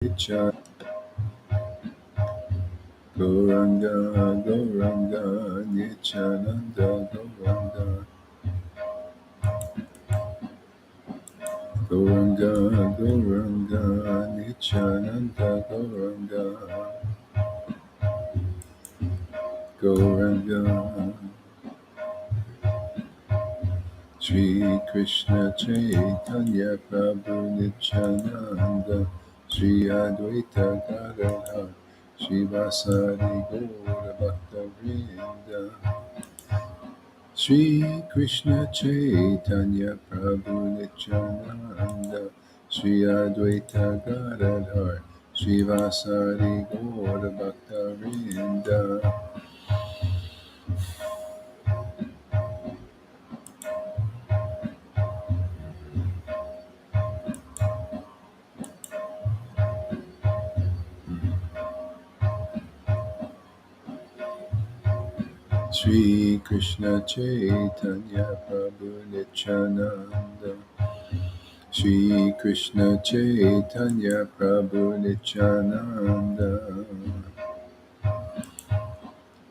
Nicha Gauranga Gauranga Nityananda Gauranga Gauranga Gauranga Nityananda Gauranga Gauranga Shri Krishna Chaitanya Prabhu Nityananda Shri Advaita Gadadhar Shri Vasari Gaura Bhakta Vrinda Shri Krishna Chaitanya Prabhu Nityananda Shri Advaita Gadadhar Shri Vasari Gaura Bhakta Vrinda Shri Krishna Chaitanya Prabhu Nityananda Shri Krishna Chaitanya Prabhu Nityananda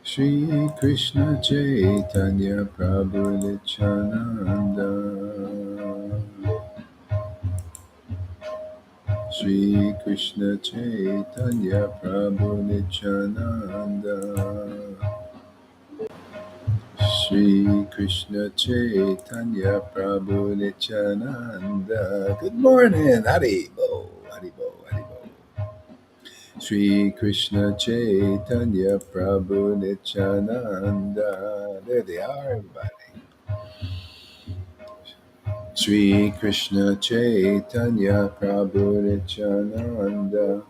Shri Krishna Chaitanya Prabhu Nityananda Shri Krishna Chaitanya Prabhu Nityananda Shri Krishna Chaitanya Prabhu Nityananda. Good morning, Haribo, Haribo, Haribo. Shri Krishna Chaitanya Prabhu Nityananda. There they are, everybody. Shri Krishna Chaitanya Prabhu Nityananda.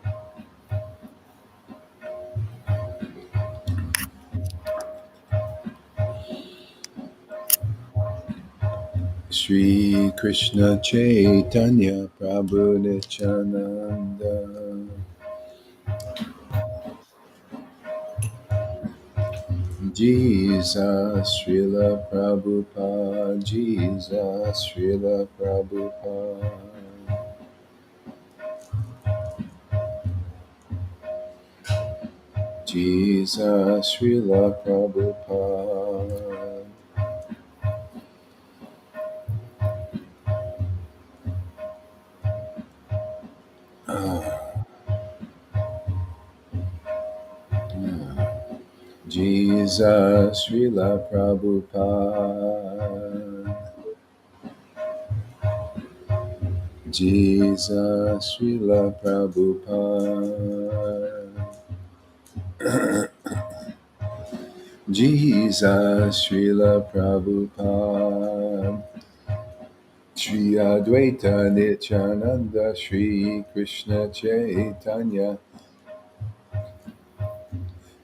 Shri Krishna Chaitanya Prabhu Nityananda. Jesus, Srila Prabhupada, Jesus, Srila Prabhupada. Jesus, Srila Prabhupada. Jesus, Srila Prabhupada. Jesus, Srila Prabhupada. Jesus, Srila Prabhupada. Shri Advaita Nityananda, Shri Krishna Chaitanya.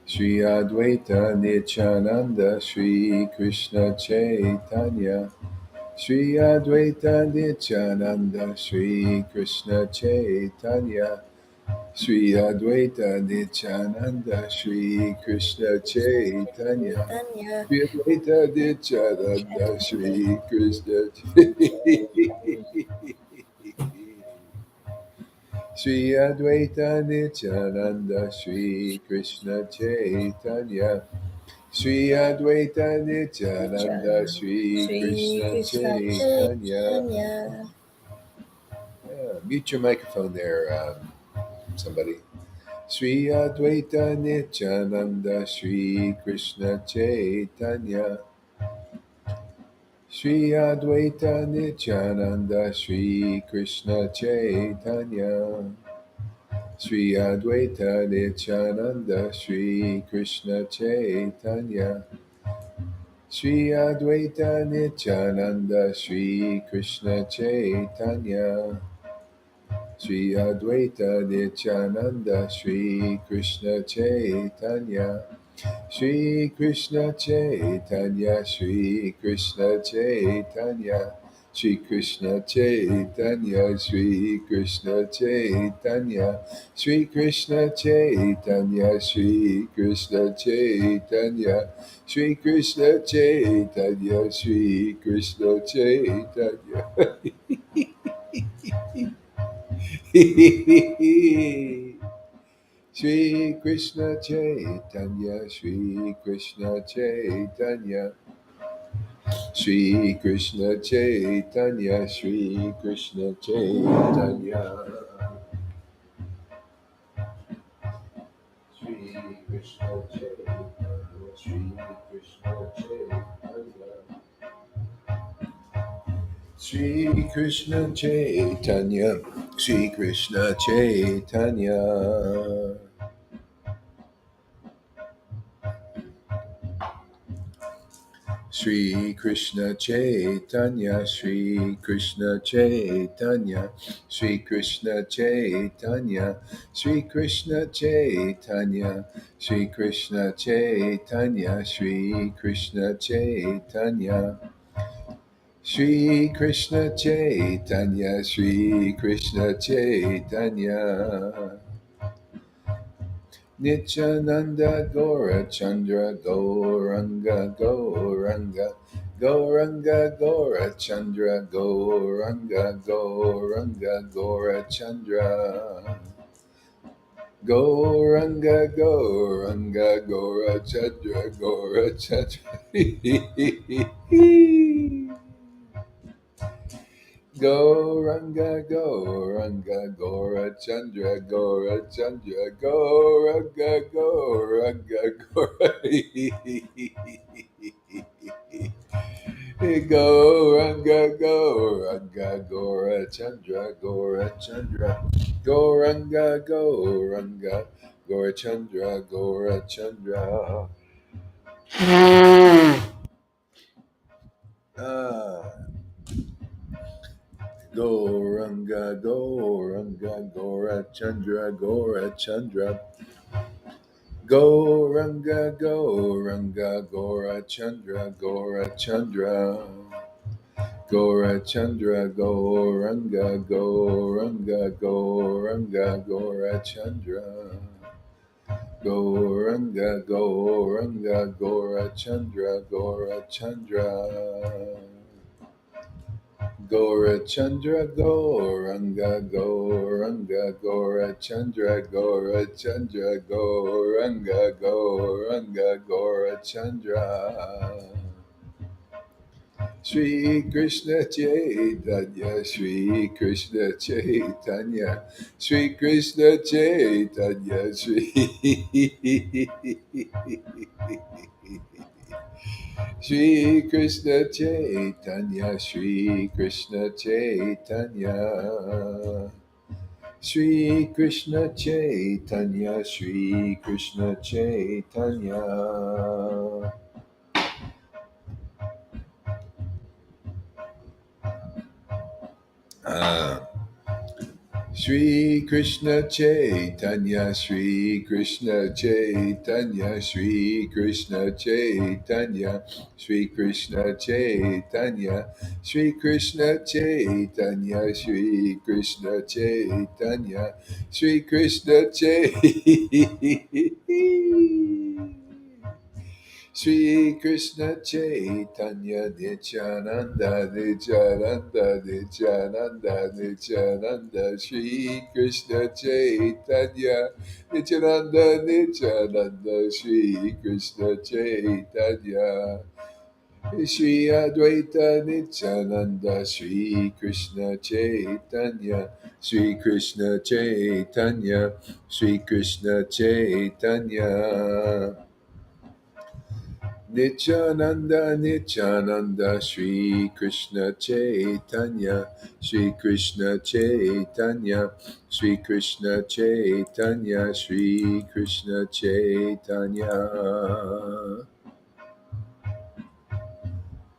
Shri Advaita Nityananda, Shri Krishna Chaitanya. Shri Advaita Nityananda, Shri Krishna Chaitanya. Shri Advaita Nityananda, Shri Krishna Chaitanya. Shri Advaita Nityananda, Shri Krishna Shri Advaita Nityananda, Shri Krishna Chaitanya. Shri Advaita Nityananda, Shri Krishna Chaitanya. Mute your microphone there, somebody. Shri Advaita Nityananda, Shri Krishna Chaitanya. Shri Advaita Nityananda, Shri Krishna Chaitanya. Shri Advaita Nityananda, Shri Krishna Chaitanya. Shri Advaita Nityananda, Shri Krishna Chaitanya. Shri Advaita Nityananda, Shri Krishna Chaitanya. Shri Krishna Chaitanya, Shri Krishna Chaitanya. Shri Krishna Chaitanya, Shri Krishna Chaitanya. Shri Krishna Chaitanya, Shri Krishna Chaitanya. Shri Krishna Chaitanya, Shri Krishna Chaitanya. Shri Krishna Chaitanya, Shri Krishna Chaitanya, Shri Krishna Chaitanya, Shri Krishna Chaitanya, Shri Krishna Chaitanya, Shri Krishna Chaitanya, Shri Krishna Chaitanya, Shri Krishna Chaitanya. Shri Krishna Chaitanya, Shri Krishna Chaitanya, Shri Krishna Chaitanya, Shri Krishna Chaitanya, Shri Krishna Chaitanya, Shri Krishna Chaitanya, Shri Krishna Chaitanya, Shri Krishna Chaitanya. Nityananda Gora Chandra Gauranga Gauranga Gauranga Gora Chandra Gauranga Gauranga Gora Chandra Gauranga Gauranga Gora Chandra Gora Chandra Gauranga, Gauranga, Gora Chandra, Gora Chandra, Gauranga, Gauranga, Gora. Gauranga, Gauranga, Gora Chandra, Gora Chandra, Gauranga, Gauranga, Gora Chandra, Gora Chandra. Ah. Gauranga, Gauranga, Gora Chandra, Gora Chandra. Gauranga, Gauranga, Gora Chandra, Gora Chandra. Gora Chandra, Gauranga, Gauranga, Gauranga, Gora Chandra. Gauranga, Gauranga, Gora Chandra, Gora Chandra. Gora Chandra Gauranga Gauranga Gora Chandra Gauranga Gauranga Gora Chandra. Shri Krishna Chaitanya, Shri Krishna Chaitanya, Shri Krishna Chaitanya, Shri Shri Krishna Chaitanya, Shri Krishna Chaitanya, Shri Krishna Chaitanya, Shri Krishna Chaitanya. Shri Krishna Chaitanya, Shri Krishna Chaitanya, Shri Krishna Chaitanya, Shri Krishna Chaitanya, Shri Krishna Chaitanya, Shri Krishna Chaitanya, Shri Krishna Chaitanya. Shri Krishna Chaitanya Nityananda Nityananda Nityananda Nityananda Shri Krishna Chaitanya Nityananda Nityananda Shri Krishna Chaitanya Shri Advaita Nityananda Shri Krishna Chaitanya Shri Krishna Chaitanya Shri Krishna Chaitanya Nityananda, Nityananda, Shri Krishna Chaitanya, Shri Krishna Chaitanya, Shri Krishna Chaitanya, Shri Krishna Chaitanya.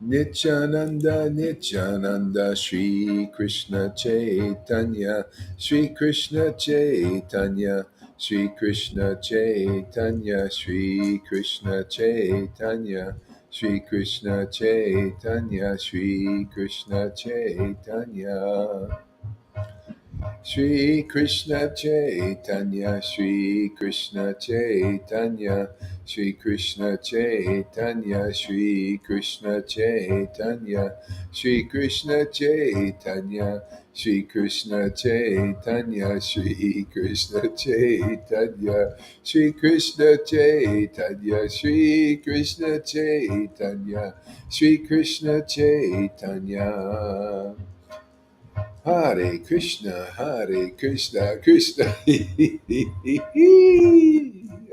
Nityananda, Nityananda, Shri Krishna Chaitanya, Shri Krishna Chaitanya, Shri Krishna Chaitanya, Shri Krishna Chaitanya, Shri Krishna Chaitanya, Shri Krishna Chaitanya. Shri Krishna Chaitanya, Shri Krishna Chaitanya, Shri Krishna Chaitanya, Shri Krishna Chaitanya, Shri Krishna Chaitanya, Shri Krishna Chaitanya, Shri Krishna Chaitanya, Shri Krishna Chaitanya, Shri Krishna Chaitanya, Shri Krishna Chaitanya. Hare Krishna, Hare Krishna, Krishna.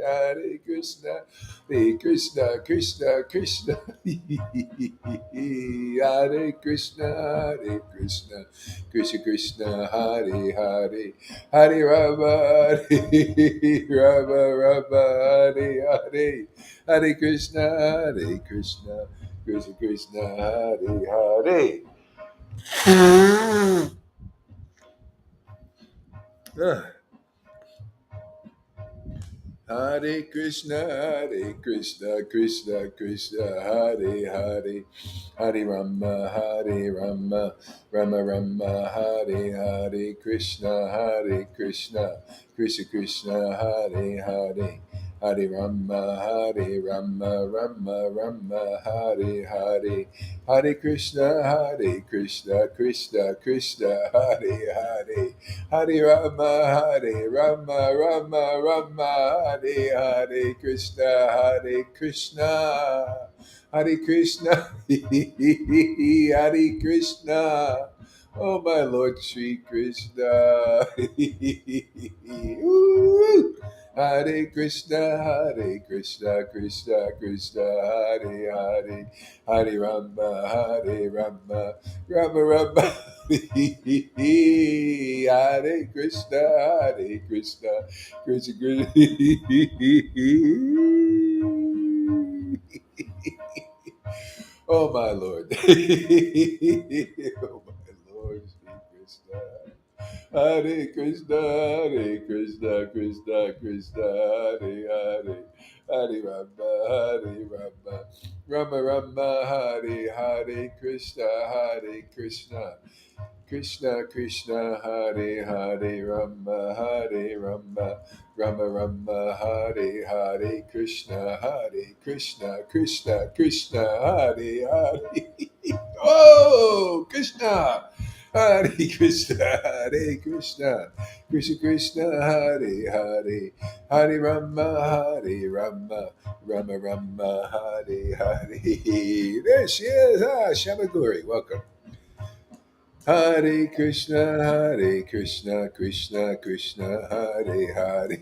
Hare Krishna, Hare Krishna, Krishna, Krishna. Hare Krishna, Hare Krishna, Krishna Krishna, Hare Hare, Hare Rama, Hare Rama, Rama, Hare Hare, Hare Krishna, Hare Krishna, Krishna Krishna, Hare Hare. Ah. Hare Krishna, Hare Krishna, Krishna Krishna, Hare Hare, Hare Rama, Hare Rama, Rama Rama, Hare Hare, Krishna, Hare Krishna, Krishna Krishna, Hare Hare, Hare Rama, Hare Rama, Rama Rama, Hare Hare, Hare Krishna, Hare Krishna, Krishna Krishna, Hare Hare, Hare Rama, Hare Rama, Rama Rama, Hare Hare Krishna, Hare Krishna, Hare Krishna, Hare Krishna. Oh, my Lord Sri Krishna. Woo! Hare Krishna, Hare Krishna, Krishna Krishna, Hare Hare, Hare Rama, Hare Rama, Rama Rama. Hare Krishna, Hare Krishna, Krishna Krishna. Oh my Lord. Oh my Lord, Sri Krishna. Hare Krishna, Hare Krishna, Krishna Krishna, Hare Hare, Hare Rama, Hare Rama, Rama Rama, Hare Hare, Krishna, Hare Krishna, Krishna Krishna, Hare Hare, Rama Hare Rama, Rama Rama, Hare Hare, Krishna Hare Krishna, Krishna Krishna, Hare Hare. Oh, Krishna! Hare Krishna, Hare Krishna, Krishna Krishna, Hare Hare, Hare Rama, Hare Rama, Rama Rama, Hare Hare. There she is. Ah, Shamaguri, welcome. Hare Krishna, Hare Krishna, Krishna Krishna, Hare Hare,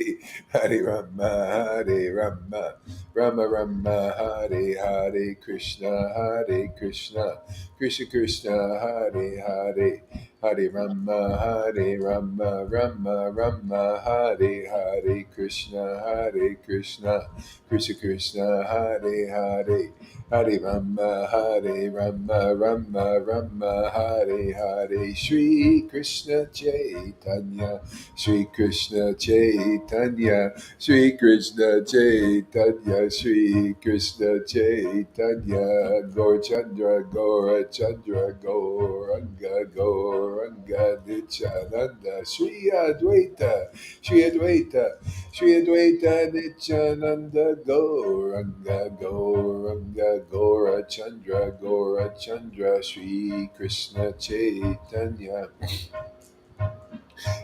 Hare Rama, Hare Rama, Rama Rama, Hare Hare, Krishna, Hare Krishna, Krishna Krishna, Hare Hare, Hare Rama, Hare Rama, Rama Rama, Hare Hare, Krishna, Hare Krishna, Krishna Krishna, Hare Hare, Hare Rama, Hare Rama, Rama Rama, Hare Hare, Shri Krishna Chaitanya, Shri Krishna Chaitanya, Shri Krishna Chaitanya, Shri Krishna Chaitanya, Gaur Chandra, Gaura Chandra, Gauranga, Gauranga, Nityananda, Shri Advaita, Shri Advaita, Shri Advaita Nityananda, Gauranga, Gauranga, Gaura Chandra, Gaura Chandra, Shri Krishna Chaitanya,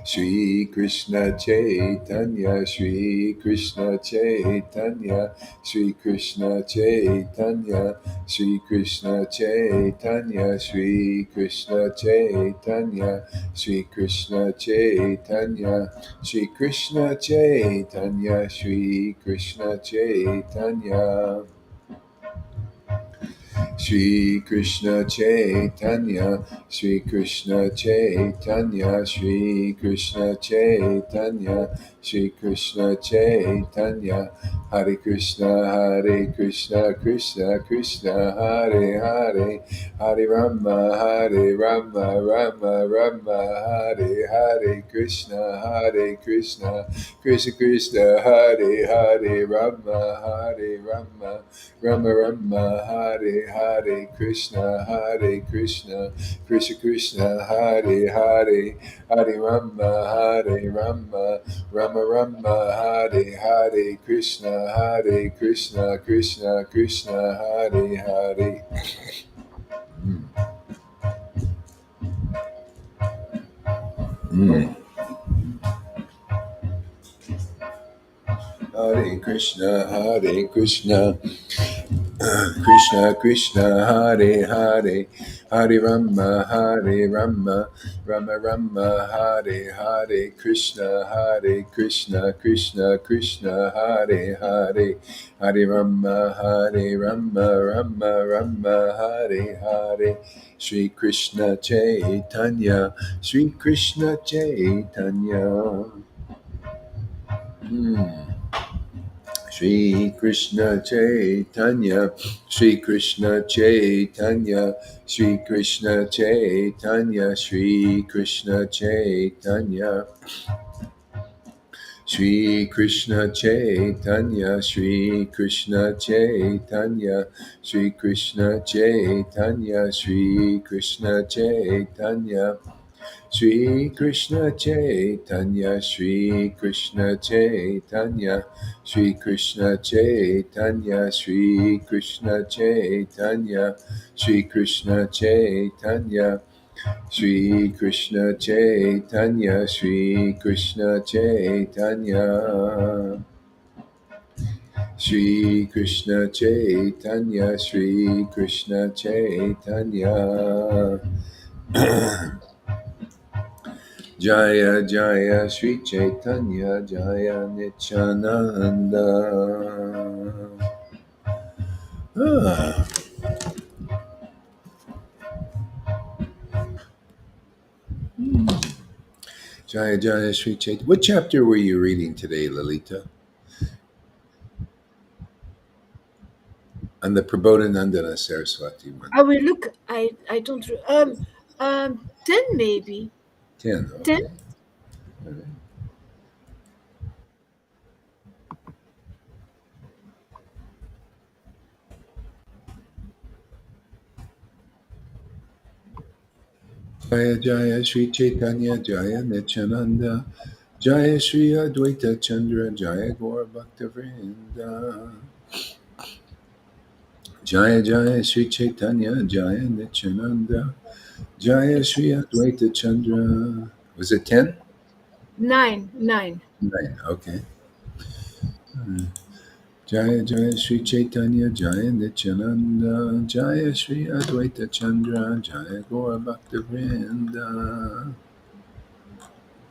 Shri Krishna Chaitanya, Shri Krishna Chaitanya, Shri Krishna Chaitanya, Shri Krishna Chaitanya, Shri Krishna Chaitanya, Shri Krishna Chaitanya, Shri Krishna Chaitanya, Shri Krishna Chaitanya. Shri Krishna Chaitanya, Shri Krishna Chaitanya, Shri Krishna Chaitanya, Shri Krishna Chaitanya, Hare Krishna, Hare Krishna, Krishna Krishna, Hare Hare, Hare Rama, Hare Rama, Rama Rama, Hare Hare, Krishna, Hare Krishna, Krishna Krishna, Hare Hare, Rama, Hare Rama, Rama Rama, Hare Hare. Hare Krishna, Hare Krishna, Krishna Krishna, Hare Hare, Hare Rama, Hare Rama, Rama Rama, Hare Hare, Krishna, Hare Krishna, Krishna Krishna, Hare Hare. Mm. Mm. Hare Krishna, Hare Krishna, Krishna Krishna, Hare Hare, Hare Rama, Hare Rama, Rama Rama, Hare Hare, Krishna, Hare Krishna, Krishna Krishna, Hare Hare, Hare Rama, Hare Rama, Rama Rama, Hare Hare, Shri Krishna Chaitanya, Shri Krishna Chaitanya. Hmm. Shri Krishna Chaitanya, Shri Krishna Chaitanya, Shri Krishna Chaitanya, Shri Krishna Chaitanya, Shri Krishna Chaitanya, Shri Krishna Chaitanya, Shri Krishna Chaitanya, Shri Krishna Chaitanya. Shri Krishna Chaitanya, Shri Krishna Chaitanya, Shri Krishna Chaitanya, Shri Krishna Chaitanya, Shri Krishna Chaitanya, Shri Krishna Chaitanya, Shri Krishna Chaitanya, Shri Krishna Chaitanya, Shri Krishna Chaitanya. Jaya Jaya Sri Chaitanya Jaya Nityananda. Ah, Jaya Jaya Sri Chaitanya. What chapter were you reading today, Lalita? On the Prabodhanandana Saraswati one. I will look. I don't. 10 maybe. 10, 10. okay. All right. Jaya Jaya Sri Chaitanya Jaya Nityananda Jaya Sri Advaita Chandra Jaya Gaura Bhakta Vrinda Jaya Jaya Sri Chaitanya Jaya Nityananda Jaya Sri Advaita Chandra. Was it 10? 9. 9. 9. Okay. Hmm. Jaya Jaya Sri Chaitanya Jaya Nityananda Jaya Sri Advaita Chandra Jaya Gaura Bhakta Vrinda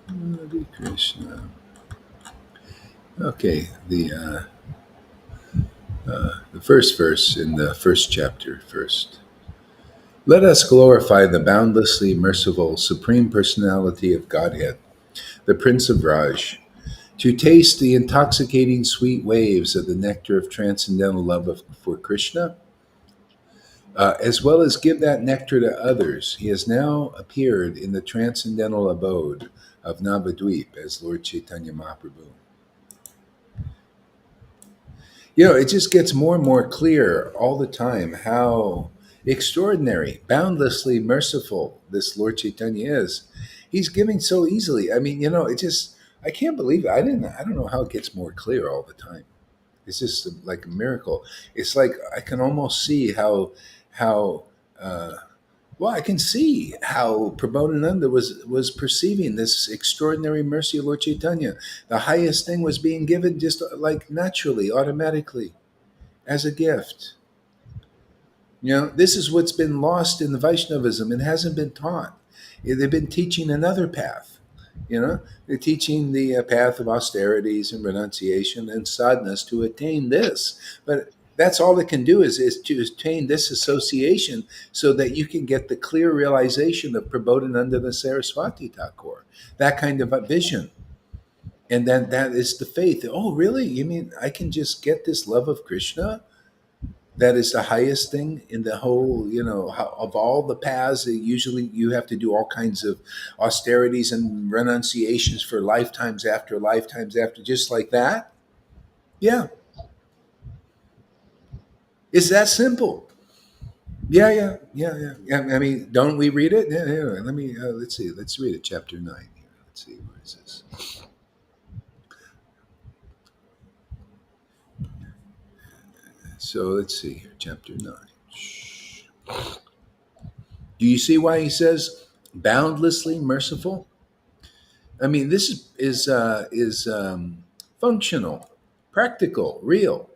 Hare Krishna. Okay, the first verse in the first chapter first. Let us glorify the boundlessly merciful Supreme Personality of Godhead, the Prince of Raj, to taste the intoxicating sweet waves of the nectar of transcendental love for Krishna, as well as give that nectar to others. He has now appeared in the transcendental abode of Navadvip as Lord Chaitanya Mahaprabhu. It just gets more and more clear all the time how extraordinary, boundlessly merciful this Lord Chaitanya is. He's giving so easily. I mean, I can't believe it. I don't know how it gets more clear all the time. It's just like a miracle. It's like I can almost see how uh, well, I can see how Prabodhananda was perceiving this extraordinary mercy of Lord Chaitanya. The highest thing was being given just like naturally, automatically, as a gift. This is what's been lost in the Vaishnavism and hasn't been taught. They've been teaching another path. They're teaching the path of austerities and renunciation and sadhanas to attain this. But that's all it can do is to attain this association so that you can get the clear realization of Prabodhananda the Saraswati Thakur, that kind of a vision. And then that is the faith. Oh, really? You mean I can just get this love of Krishna? That is the highest thing in the whole, of all the paths. Usually you have to do all kinds of austerities and renunciations for lifetimes after, just like that. Yeah, it's that simple. Yeah, yeah, yeah, yeah, yeah. I mean, don't we read it? Yeah, yeah. Let me let's see. Let's read it. Chapter 9 here. Let's see, where is this? So let's see here. Chapter 9. Do you see why he says boundlessly merciful? I mean, this is functional, practical, real.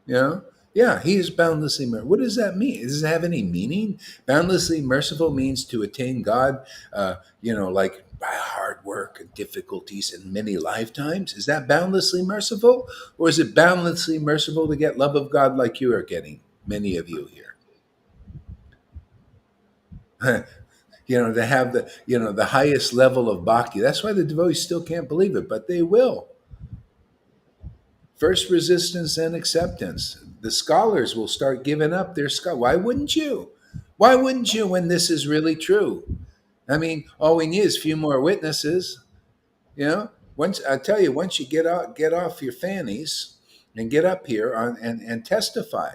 You know, yeah, he is boundlessly merciful. What does that mean? Does it have any meaning? Boundlessly merciful means to attain God. Like by hard work and difficulties in many lifetimes. Is that boundlessly merciful, or is it boundlessly merciful to get love of God like you are getting? Many of you here. To have the highest level of bhakti. That's why the devotees still can't believe it, but they will. First resistance and acceptance. The scholars will start giving up their scholar. Why wouldn't you? Why wouldn't you when this is really true? I mean, all we need is a few more witnesses. Once I tell you, once you get off your fannies and get up here and testify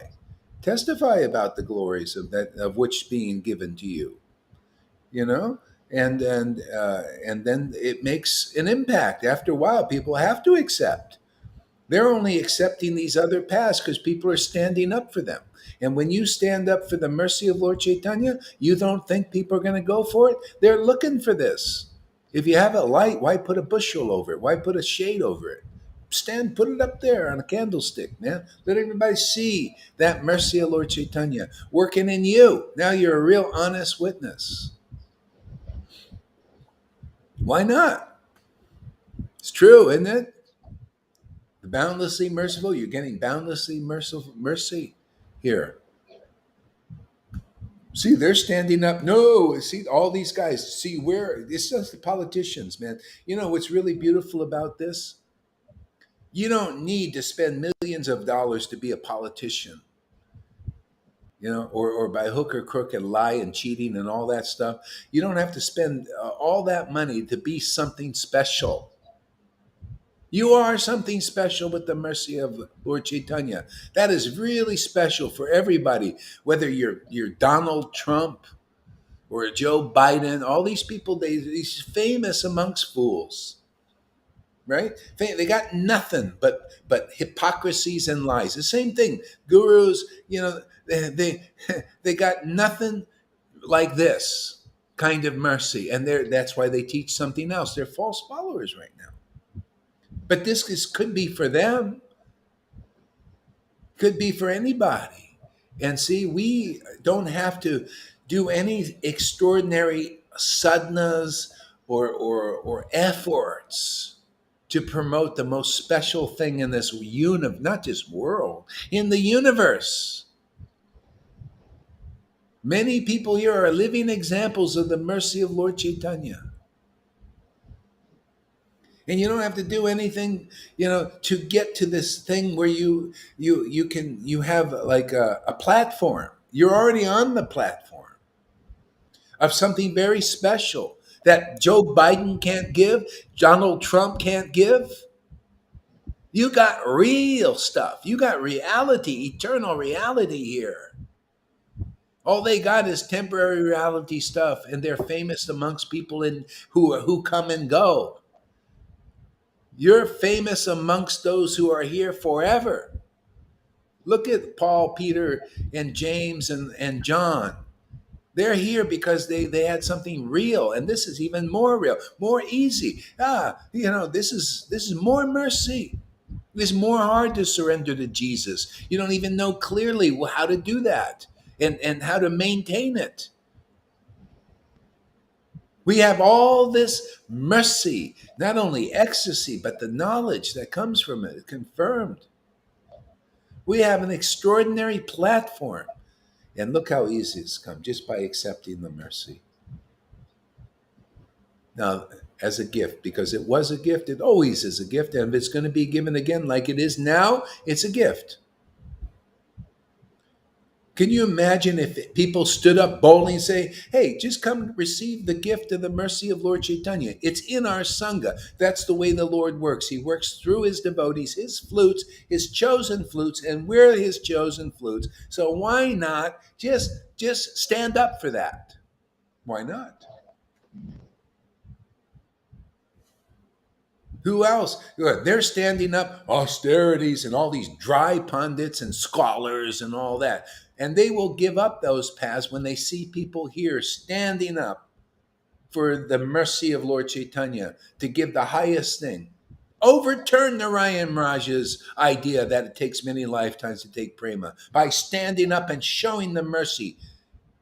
about the glories of which being given to you. You know, and then it makes an impact. After a while, people have to accept. They're only accepting these other paths because people are standing up for them. And when you stand up for the mercy of Lord Chaitanya, you don't think people are going to go for it? They're looking for this. If you have a light, why put a bushel over it? Why put a shade over it? Put it up there on a candlestick, man. Let everybody see that mercy of Lord Chaitanya working in you. Now you're a real honest witness. Why not? It's true, isn't it? The boundlessly merciful, you're getting boundlessly merciful mercy here. See, they're standing up. No, see all these guys. See where it's just the politicians, man. You know what's really beautiful about this? You don't need to spend millions of dollars to be a politician, or by hook or crook and lie and cheating and all that stuff. You don't have to spend all that money to be something special. You are something special with the mercy of Lord Chaitanya. That is really special for everybody, whether you're Donald Trump or Joe Biden. All these people, these famous amongst fools, right? They got nothing but hypocrisies and lies. The same thing, gurus. They got nothing like this kind of mercy, and that's why they teach something else. They're false followers right now. But could be for them, could be for anybody. And see, we don't have to do any extraordinary sadhanas or efforts to promote the most special thing in this not just world, in the universe. Many people here are living examples of the mercy of Lord Chaitanya. And you don't have to do anything to get to this thing where you have like a platform. You're already on the platform of something very special that Joe Biden can't give, Donald Trump can't give. You got real stuff. You got reality, eternal reality here. All they got is temporary reality stuff, and they're famous amongst people who come and go. You're famous amongst those who are here forever. Look at Paul, Peter, and James and John. They're here because they had something real, and this is even more real, more easy. This is more mercy. It's more hard to surrender to Jesus. You don't even know clearly how to do that and how to maintain it. We have all this mercy, not only ecstasy, but the knowledge that comes from it, confirmed. We have an extraordinary platform. And look how easy it's come just by accepting the mercy. Now, as a gift, because it was a gift, it always is a gift. And if it's going to be given again like it is now, it's a gift. Can you imagine if people stood up boldly and say, "Hey, just come receive the gift of the mercy of Lord Chaitanya. It's in our sangha." That's the way the Lord works. He works through his devotees, his flutes, his chosen flutes, and we're his chosen flutes. So why not just stand up for that? Why not? Who else? Good. They're standing up austerities and all these dry pundits and scholars and all that. And they will give up those paths when they see people here standing up for the mercy of Lord Chaitanya to give the highest thing. Overturn Narayan Maharaj's idea that it takes many lifetimes to take prema by standing up and showing the mercy.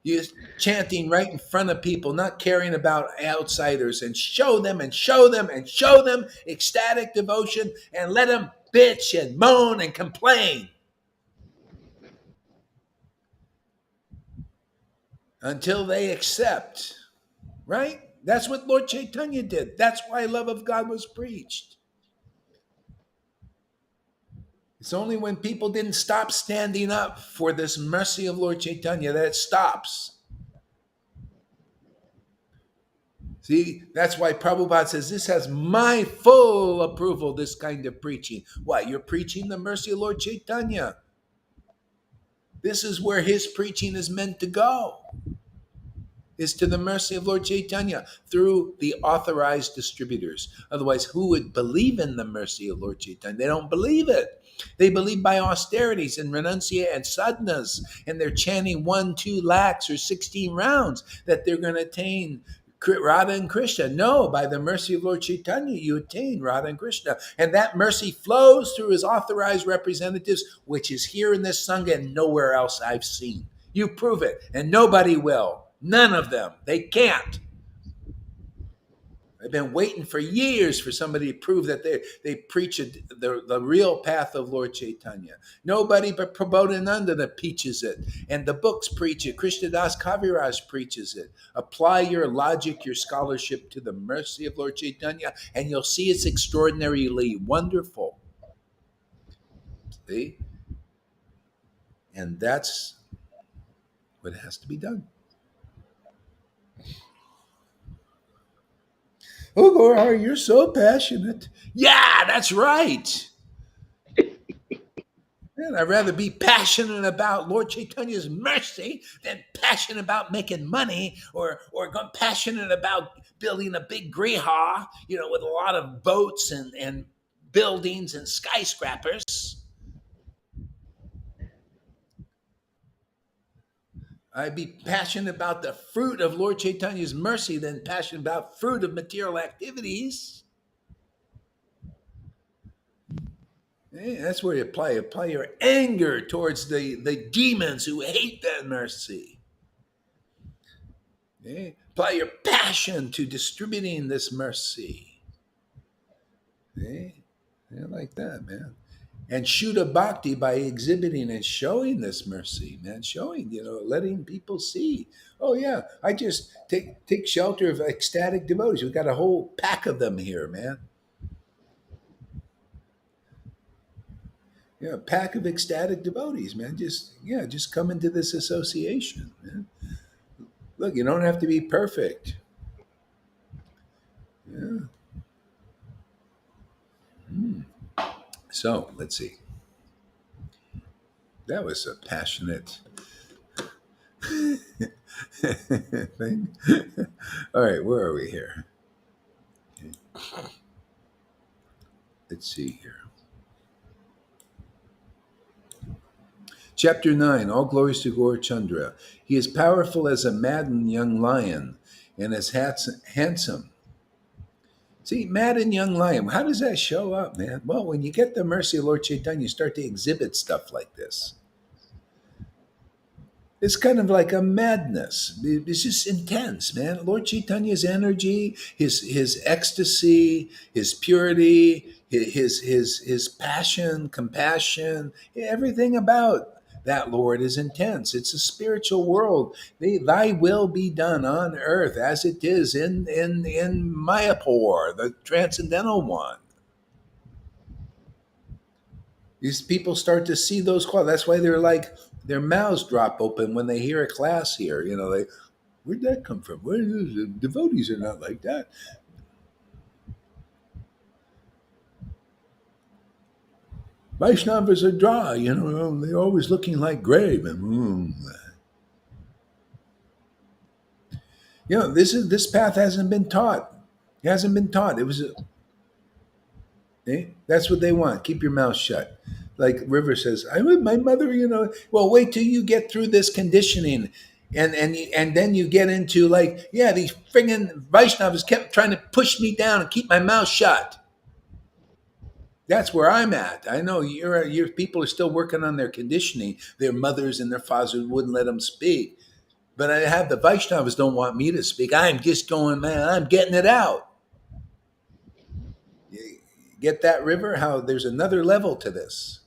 You chanting right in front of people, not caring about outsiders, and show them and show them and show them ecstatic devotion and let them bitch and moan and complain until they accept, right? That's what Lord Chaitanya did. That's why love of God was preached. It's only when people didn't stop standing up for this mercy of Lord Chaitanya that it stops. See, that's why Prabhupada says this has my full approval, this kind of preaching. Why? You're preaching the mercy of Lord Chaitanya. This is where his preaching is meant to go, is to the mercy of Lord Chaitanya through the authorized distributors. Otherwise, who would believe in the mercy of Lord Chaitanya? They don't believe it. They believe by austerities and renuncia and sadhanas, and they're chanting 1, 2 lakhs or 16 rounds that they're going to attain Radha and Krishna. No, by the mercy of Lord Chaitanya, you attain Radha and Krishna. And that mercy flows through his authorized representatives, which is here in this Sangha and nowhere else I've seen. You prove it, and nobody will. None of them. They can't. I've been waiting for years for somebody to prove that they preach the real path of Lord Chaitanya. Nobody but Prabodhananda preaches it, and the books preach it. Krishnadas Kaviraj preaches it. Apply your logic, your scholarship to the mercy of Lord Chaitanya, and you'll see it's extraordinarily wonderful. See? And that's what has to be done. Oh, Gorhar, you're so passionate. Yeah, that's right. Man, I'd rather be passionate about Lord Chaitanya's mercy than passionate about making money or passionate about building a big griha, with a lot of boats and buildings and skyscrapers. I'd be passionate about the fruit of Lord Chaitanya's mercy than passionate about fruit of material activities. That's where you apply your anger towards the demons who hate that mercy. Apply your passion to distributing this mercy. Like that, man. And shoot a bhakti by exhibiting and showing this mercy, man. Showing, letting people see. Oh yeah, I just take shelter of ecstatic devotees. We've got a whole pack of them here, man. Yeah, a pack of ecstatic devotees, man. Just come into this association, man. Look, you don't have to be perfect. Yeah. So let's see. That was a passionate thing. All right, where are we here? Let's see here. Chapter 9, All Glories to Gaur Chandra. He is powerful as a maddened young lion and as handsome. See, maddened young lion, how does that show up, man? Well, when you get the mercy of Lord Chaitanya, you start to exhibit stuff like this. It's kind of like a madness. It's just intense, man. Lord Chaitanya's energy, his ecstasy, his purity, his passion, compassion, everything about that Lord is intense. It's a spiritual world. Thy will be done on earth as it is in Mayapur, the transcendental one. These people start to see those qualities. That's why they're like Their mouths drop open when they hear a class here. They, where'd that come from? Where is the devotees are not like that. Vaishnavas are dry. They're always looking like grave and. This path hasn't been taught. It hasn't been taught. It was. That's what they want. Keep your mouth shut. Like River says, I with my mother. Well, wait till you get through this conditioning, and then you get into like, yeah, these friggin' Vaishnavas kept trying to push me down and keep my mouth shut. That's where I'm at. I know your people are still working on their conditioning. Their mothers and their fathers wouldn't let them speak. But I have the Vaishnavas don't want me to speak. I'm just going, man, I'm getting it out. You get that, River? How there's another level to this.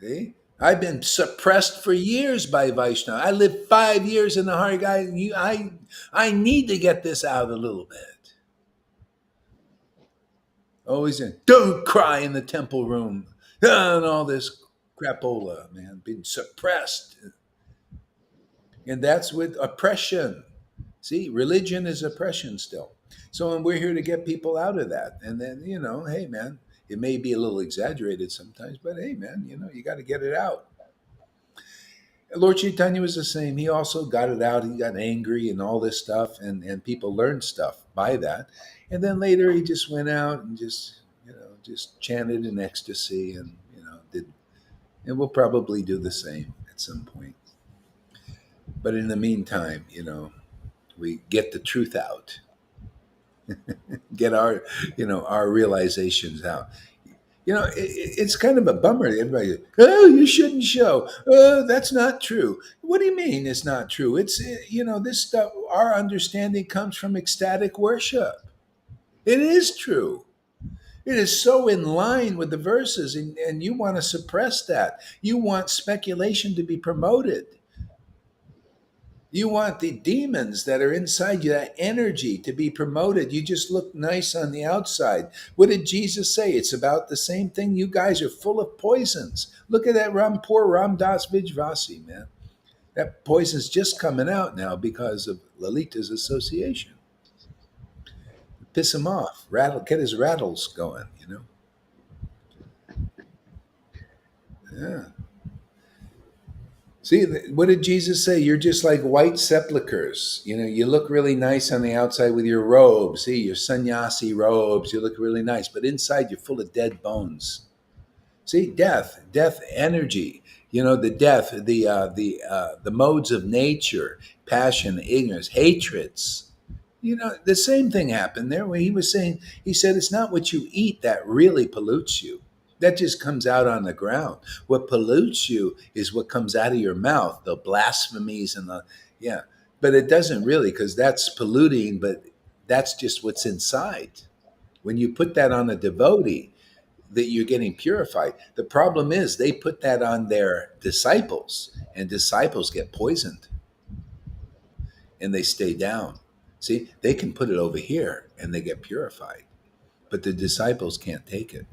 See? I've been suppressed for years by Vaishnava. I lived 5 years in the Hari. I need to get this out a little bit. Always in, don't cry in the temple room. And all this crapola, man, being suppressed. And that's with oppression. See, religion is oppression still. So, and we're here to get people out of that. And then, hey, man, it may be a little exaggerated sometimes, but hey, man, you got to get it out. Lord Chaitanya was the same. He also got it out. He got angry and all this stuff, and people learned stuff by that. And then later, he just went out and just chanted in ecstasy, and did. And we'll probably do the same at some point. But in the meantime, we get the truth out, get our realizations out. It's kind of a bummer. Everybody, oh, you shouldn't show. Oh, that's not true. What do you mean it's not true? It's this stuff. Our understanding comes from ecstatic worship. It is true. It is so in line with the verses, and you want to suppress that. You want speculation to be promoted. You want the demons that are inside you, that energy to be promoted. You just look nice on the outside. What did Jesus say? It's about the same thing. You guys are full of poisons. Look at that poor Ram Das Vijvasi, man. That poison's just coming out now because of Lalita's association. Piss him off. Get his rattles going. Yeah. See, what did Jesus say? You're just like white sepulchres. You look really nice on the outside with your robes. See, your sannyasi robes. You look really nice, but inside you're full of dead bones. See, death, energy. The death, the modes of nature, passion, ignorance, hatreds. The same thing happened there where he was saying, he said, it's not what you eat that really pollutes you. That just comes out on the ground. What pollutes you is what comes out of your mouth, the blasphemies and yeah. But it doesn't really, because that's polluting, but that's just what's inside. When you put that on a devotee, that you're getting purified. The problem is they put that on their disciples, and disciples get poisoned and they stay down. See, they can put it over here and they get purified, but the disciples can't take it.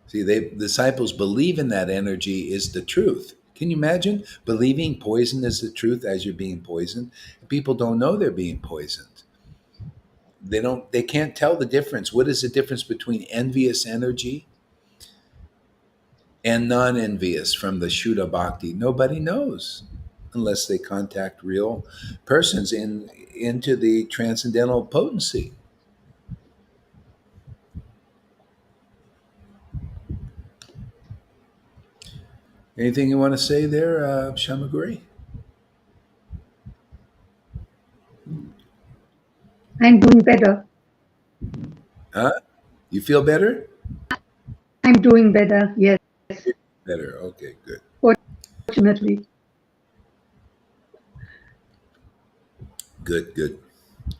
See, disciples believe in that energy is the truth. Can you imagine believing poison is the truth as you're being poisoned? People don't know they're being poisoned. They can't tell the difference. What is the difference between envious energy and non-envious from the Shuddha Bhakti? Nobody knows unless they contact real persons into the transcendental potency. Anything you want to say there, Shamaguri? I'm doing better. Huh? You feel better? I'm doing better. Yes, Better. Okay, good. fortunately. Good, good.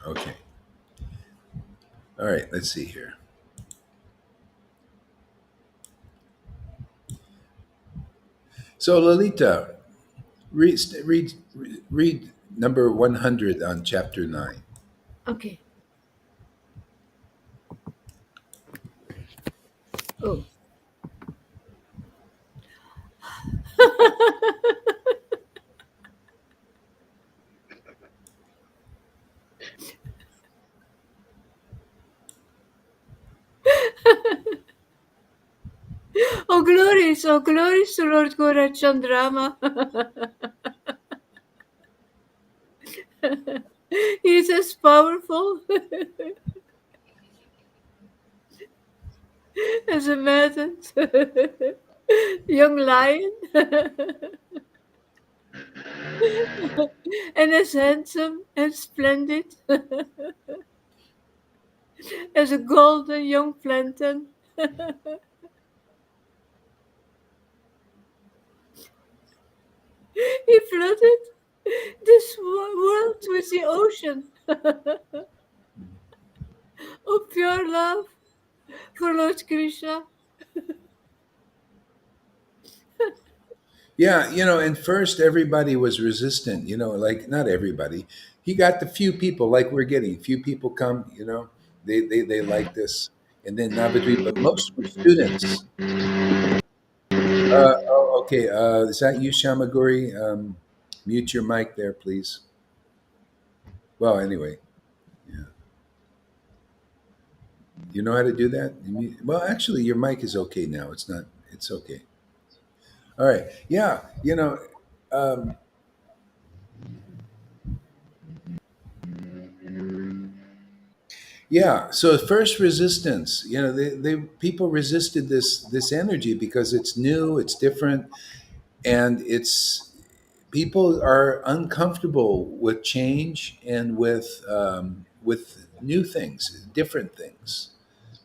Okay. All right, let's see here. So, Lalita, read number 100 on chapter 9. Okay. Oh, Oh glories to Lord Gorachandrama. He is as powerful as a maddened young lion and as handsome and splendid as a golden young plantain. He flooded this world with the ocean of pure love for Lord Krishna. Yeah, and first everybody was resistant, like not everybody. He got the few people, like we're getting, few people come, they like this. And then Navadri, but most were students. Oh, okay. Is that you, Shamaguri? Mute your mic there, please. Well, anyway, yeah. You know how to do that? Well, actually, your mic is okay now. It's not, it's okay. All right. Yeah. Um, Yeah. So first resistance, they people resisted this energy because it's new, it's different, and it's people are uncomfortable with change and with new things, different things.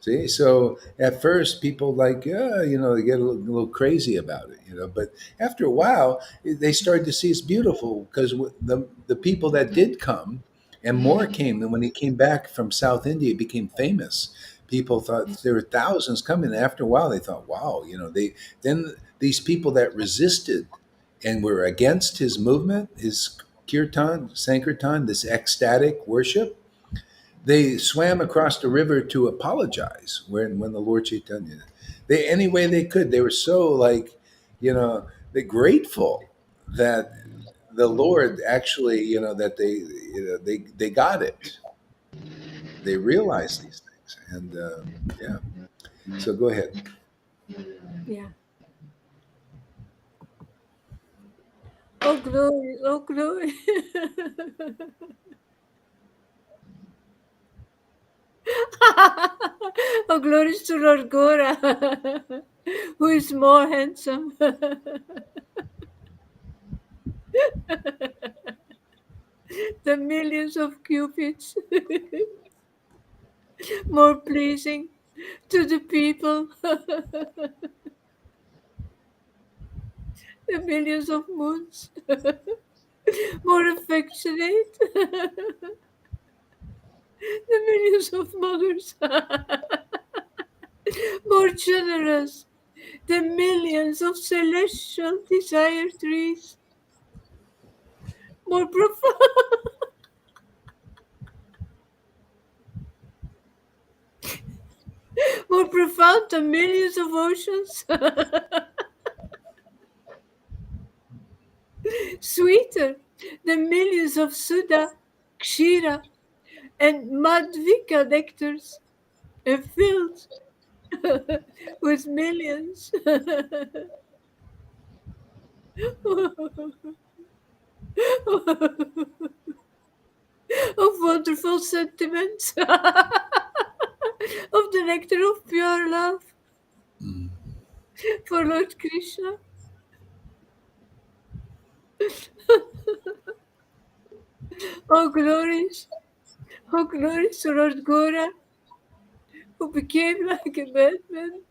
See, so at first people like, they get a little crazy about it, but after a while they started to see it's beautiful because the people that did come and more came, and when he came back from South India, it became famous. People thought there were thousands coming. After a while, they thought, wow, then these people that resisted and were against his movement, his kirtan, sankirtan, this ecstatic worship, they swam across the river to apologize when the Lord Chaitanya, they any way they could. They were so like, they grateful that the Lord actually, that they got it. They realized these things, and yeah. So go ahead. Yeah. Oh glory, oh glory. Oh glories to Lord Gora, who is more handsome, than millions of cupids, more pleasing to the people, the millions of moons, more affectionate, the millions of mothers, more generous, the millions of celestial desire trees, more profound, more profound than millions of oceans, sweeter than millions of Sudha, Kshira, and Madhvika nectars, and filled with millions of wonderful sentiments of the nectar of pure love Mm. for Lord Krishna. Oh, glories to Lord Gora, who became like a madman,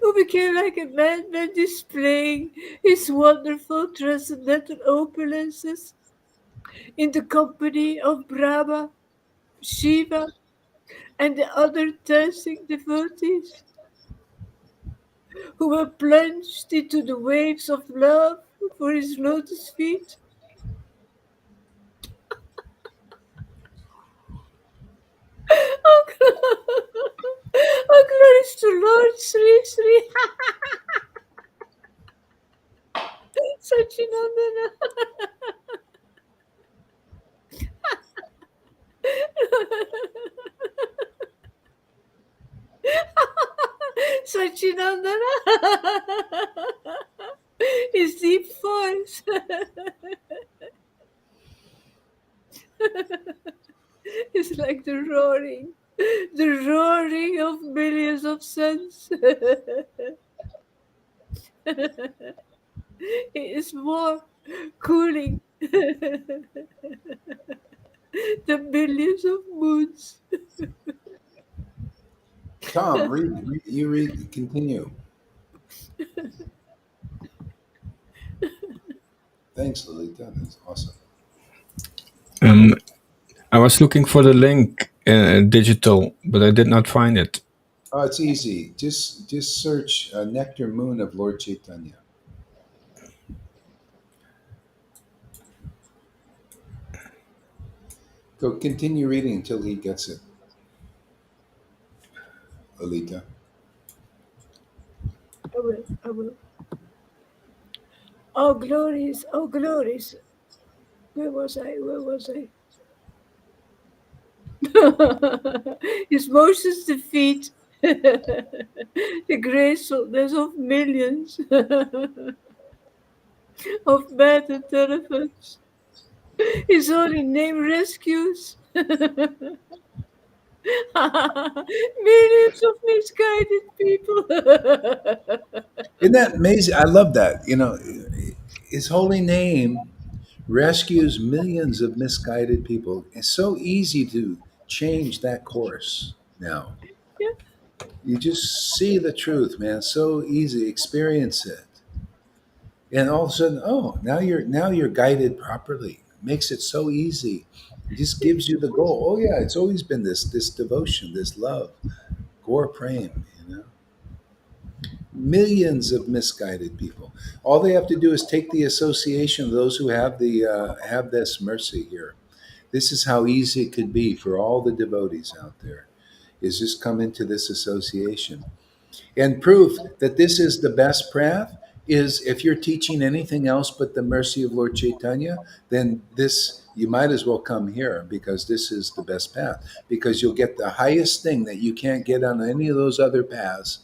who became like a madman displaying his wonderful transcendental opulences in the company of Brahma, Shiva, and the other dancing devotees who were plunged into the waves of love for his lotus feet. Oh, oh glories to Lord Sri Sri Sachinandana. Sachinandana. His deep voice is like the roaring of millions of suns. It is more cooling the billions of moons. Tom, you read, continue. Thanks, Lolita. That's awesome. Um, I was looking for the link digital, but I did not find it. Oh, it's easy. Just search Nectar Moon of Lord Chaitanya. Go continue reading until he gets it, Lolita. I will. Oh, glories, oh, glories. Where was I? Where was I? His motions defeat the gracefulness of millions of bad telephones. His holy name rescues millions of misguided people. Isn't that amazing? I love that. You know, his holy name rescues millions of misguided people. It's so easy to change that course now. Yeah. You just see the truth, man. So easy. Experience it. And all of a sudden, oh, now you're guided properly. Makes it so easy. It just gives you the goal. Oh yeah, it's always been this devotion, this love, Gaur Prem, you know. Millions of misguided people. All they have to do is take the association of those who have this mercy here. This is how easy it could be for all the devotees out there. Is just come into this association. And proof that this is the best path is if you're teaching anything else but the mercy of Lord Chaitanya, then this you might as well come here because this is the best path. Because you'll get the highest thing that you can't get on any of those other paths.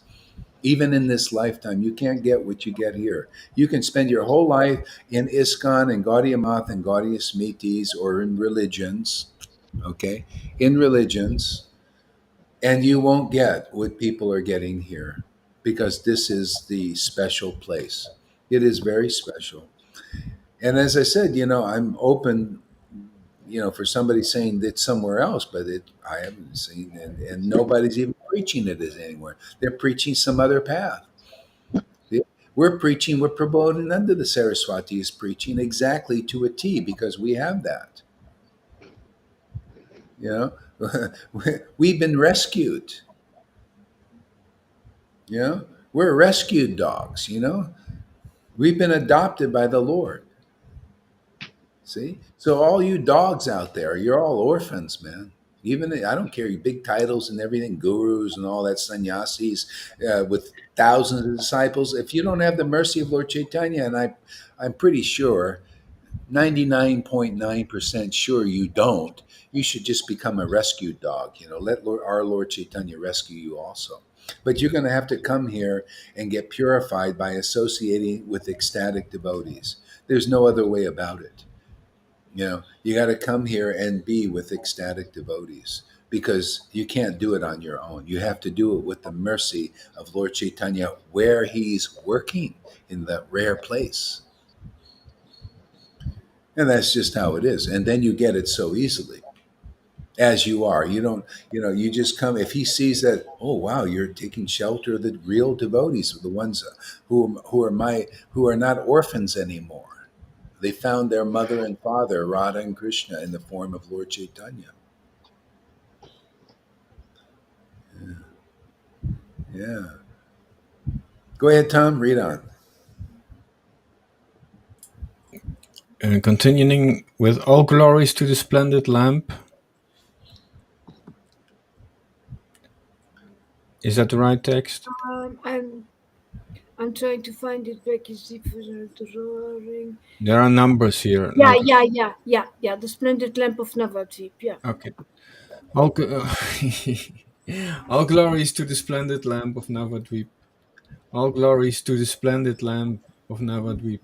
Even in this lifetime, you can't get what you get here. You can spend your whole life in ISKCON and Gaudiya Math and Gaudiya Smitis or in religions, okay? In religions, and you won't get what people are getting here because this is the special place. It is very special. And as I said, I'm open, for somebody saying that somewhere else, but I haven't seen, and nobody's even preaching it as anywhere. They're preaching some other path. We're promoting under the Saraswati is preaching exactly to a T because we have that. You know, we've been rescued. We're rescued dogs. We've been adopted by the Lord. See, so all you dogs out there, you're all orphans, man. Even I don't care, you big titles and everything, gurus and all that sannyasis with thousands of disciples. If you don't have the mercy of Lord Chaitanya, and I'm pretty sure, 99.9% sure you don't, you should just become a rescued dog. Let our Lord Chaitanya rescue you also. But you're going to have to come here and get purified by associating with ecstatic devotees. There's no other way about it. You got to come here and be with ecstatic devotees because you can't do it on your own. You have to do it with the mercy of Lord Chaitanya where he's working in that rare place. And that's just how it is. And then you get it so easily as you are. You don't, you just come. If he sees that, oh, wow, you're taking shelter of the real devotees, the ones who are not orphans anymore. They found their mother and father, Radha and Krishna, in the form of Lord Chaitanya. Yeah. Go ahead, Tom. Read on. Continuing with all glories to the splendid lamp. Is that the right text? I'm trying to find it back. Is different roaring. There are numbers here. Yeah. The splendid lamp of Navadvip. Yeah. Okay. All, all glories to the splendid lamp of Navadvip. All glories to the splendid lamp of Navadvip,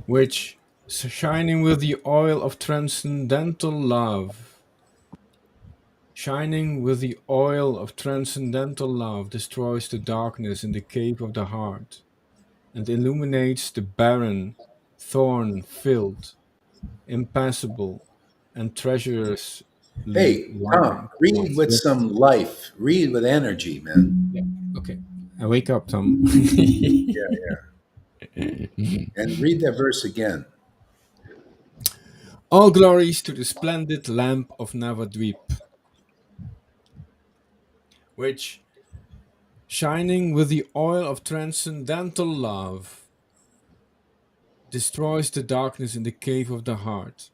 which, shining with the oil of transcendental love, shining with the oil of transcendental love, destroys the darkness in the cave of the heart, and illuminates the barren, thorn-filled, impassable, and treacherously Hey, Tom, winding read path. with Yes. some life. Read with energy, man. Yeah. Okay. I wake up, Tom. Yeah, and read that verse again. All glories to the splendid lamp of Navadvip, which, shining with the oil of transcendental love, destroys the darkness in the cave of the heart,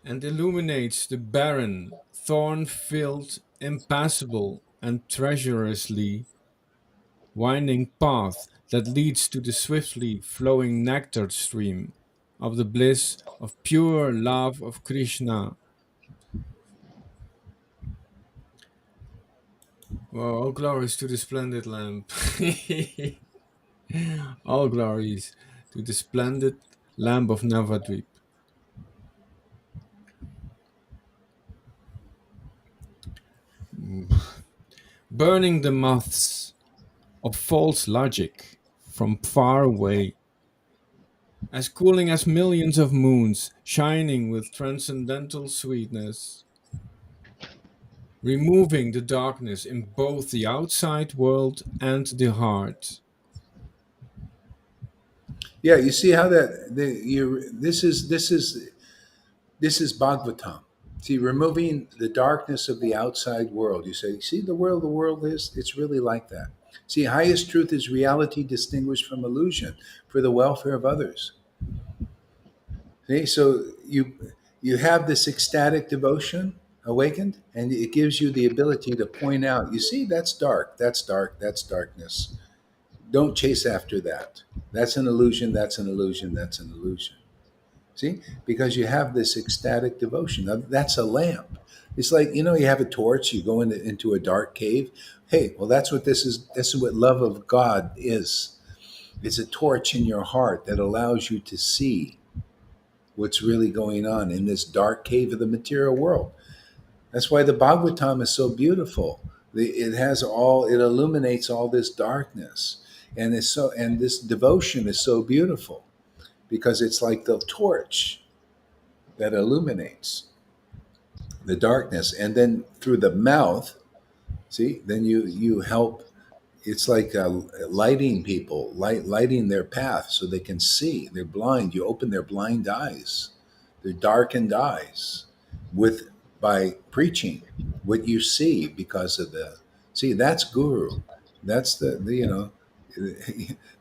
and illuminates the barren, thorn-filled, impassable, and treacherously winding path that leads to the swiftly flowing nectar stream of the bliss of pure love of Krishna. Well, all glories to the splendid lamp. All glories to the splendid lamp of Navadvip, burning the moths of false logic from far away, as cooling as millions of moons, shining with transcendental sweetness, removing the darkness in both the outside world and the heart. Yeah, you see how this is Bhagavatam. See, removing the darkness of the outside world. You say, see the world is, it's really like that. See, highest truth is reality distinguished from illusion for the welfare of others. See, so you have this ecstatic devotion awakened, and it gives you the ability to point out, you see, that's dark, that's dark, that's darkness. Don't chase after that. That's an illusion, that's an illusion, that's an illusion. See, because you have this ecstatic devotion. Now, that's a lamp. It's like, you have a torch, you go into a dark cave. Hey, well, that's what this is. This is what love of God is. It's a torch in your heart that allows you to see what's really going on in this dark cave of the material world. That's why the Bhagavatam is so beautiful. It illuminates all this darkness. And this devotion is so beautiful because it's like the torch that illuminates the darkness, and then through the mouth, see, then you help. It's like lighting people, lighting their path so they can see. They're blind. You open their blind eyes, their darkened eyes, with by preaching what you see because of the. See, that's guru. That's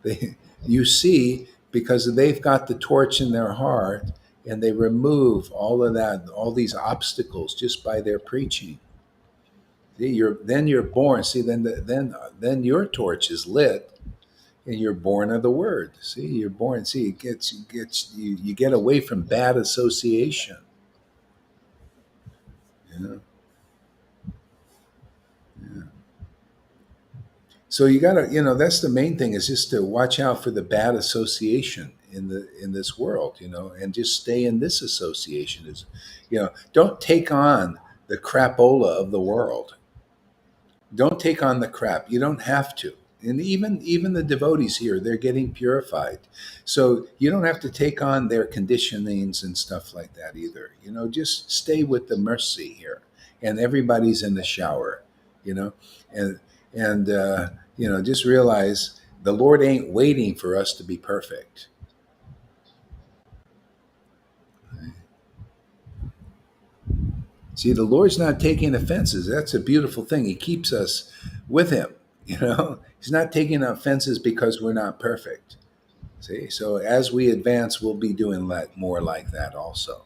they, you see because they've got the torch in their heart, and they remove all of that, all these obstacles just by their preaching. See, you're born. See, then your torch is lit, and you're born of the word. See, you're born. See, you get away from bad association. You know? So you gotta, that's the main thing, is just to watch out for the bad association in this world, and just stay in this association. Is, don't take on the crapola of the world. Don't take on the crap. You don't have to. And even the devotees here, they're getting purified. So you don't have to take on their conditionings and stuff like that either. Just stay with the mercy here. And everybody's in the shower, you know, and just realize the Lord ain't waiting for us to be perfect. See, the Lord's not taking offenses. That's a beautiful thing. He keeps us with Him. He's not taking offenses because we're not perfect. See, so as we advance, we'll be doing more like that also.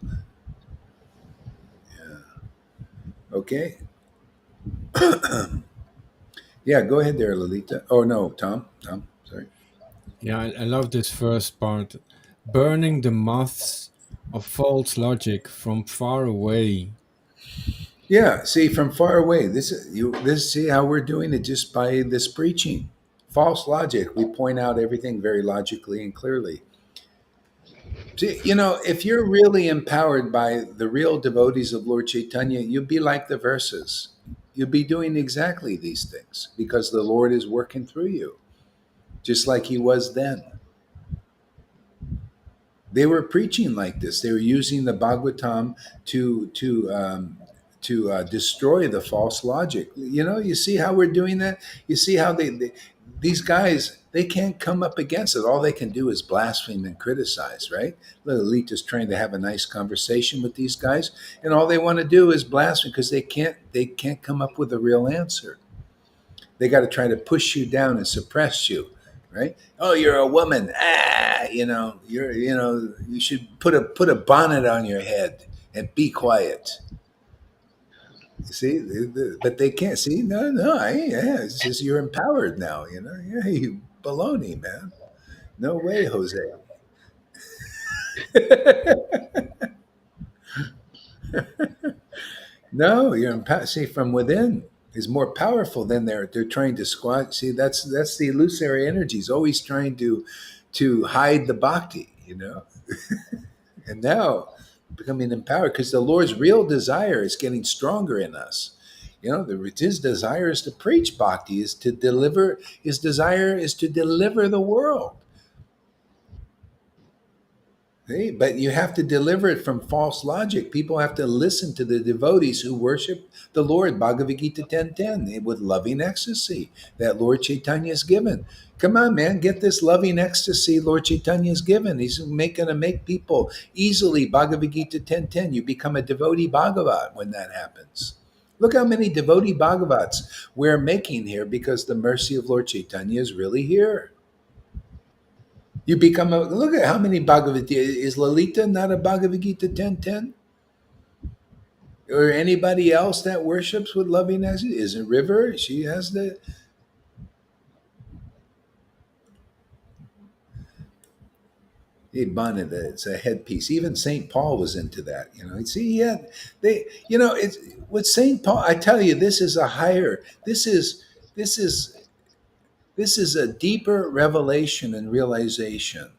Yeah. Okay. Yeah, go ahead there, Lolita. Oh no, Tom. Tom, sorry. Yeah, I love this first part. Burning the moths of false logic from far away. Yeah, see from far away. This is you. This see how we're doing it just by this preaching. False logic. We point out everything very logically and clearly. See, if you're really empowered by the real devotees of Lord Chaitanya, you'd be like the verses. You'd be doing exactly these things because the Lord is working through you, just like He was then. They were preaching like this. They were using the Bhagavatam to destroy the false logic. You see how we're doing that. You see how these guys they can't come up against it. All they can do is blaspheme and criticize. Right? The elite is trying to have a nice conversation with these guys, and all they want to do is blaspheme because they can't come up with a real answer. They got to try to push you down and suppress you, right? Oh, you're a woman. You should put a bonnet on your head and be quiet. See, but they can't see. No, no, yeah, it's just you're empowered now. Yeah, you baloney, man. No way, Jose. No, you're empowered. See, from within is more powerful than they're trying to squat. See, that's the illusory energies always trying to hide the bhakti. And now becoming empowered because the Lord's real desire is getting stronger in us. His desire is to preach bhakti, is to deliver. His desire is to deliver the world. Hey, but you have to deliver it from false logic. People have to listen to the devotees who worship the Lord, Bhagavad Gita 10:10, with loving ecstasy that Lord Chaitanya has given. Come on, man, get this loving ecstasy Lord Chaitanya has given. He's going to make people easily Bhagavad Gita 10:10. You become a devotee Bhagavat when that happens. Look how many devotee Bhagavats we're making here because the mercy of Lord Chaitanya is really here. You become a look at how many Bhagavad Gita is Lalita not a Bhagavad Gita 10:10? Or anybody else that worships with loving ecstasy? Isn't River? She has the bonnet. It's a headpiece. Even Saint Paul was into that. See, yeah, it's with Saint Paul. I tell you, this is a higher. This is this is a deeper revelation and realization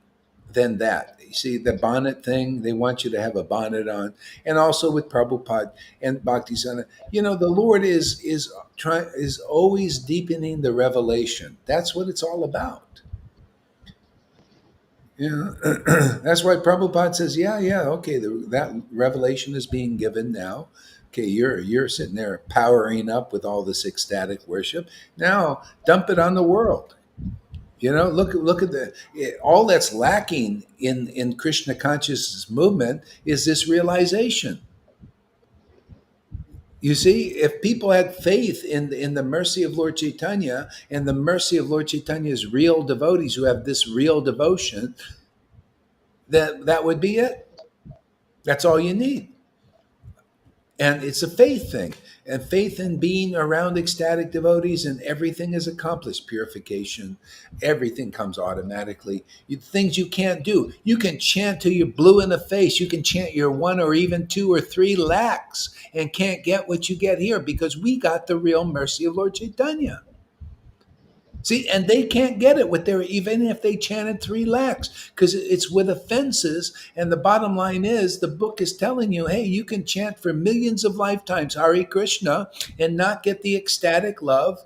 than that. You see, the bonnet thing, they want you to have a bonnet on. And also with Prabhupada and Bhaktisana, the Lord is always deepening the revelation. That's what it's all about. That's why Prabhupada says, yeah, yeah, okay, that revelation is being given now. Okay, you're sitting there powering up with all this ecstatic worship. Now dump it on the world. Look at all that's lacking in Krishna consciousness movement is this realization. You see, if people had faith in the mercy of Lord Chaitanya and the mercy of Lord Chaitanya's real devotees who have this real devotion, that would be it. That's all you need. And it's a faith thing, and faith in being around ecstatic devotees, and everything is accomplished. Purification, everything comes automatically. Things you can't do. You can chant till you're blue in the face. You can chant your 1 or even 2 or 3 lakhs and can't get what you get here because we got the real mercy of Lord Chaitanya. See, and they can't get it with their even if they chanted 3 lakhs because it's with offenses. And the bottom line is the book is telling you, hey, you can chant for millions of lifetimes Hare Krishna and not get the ecstatic love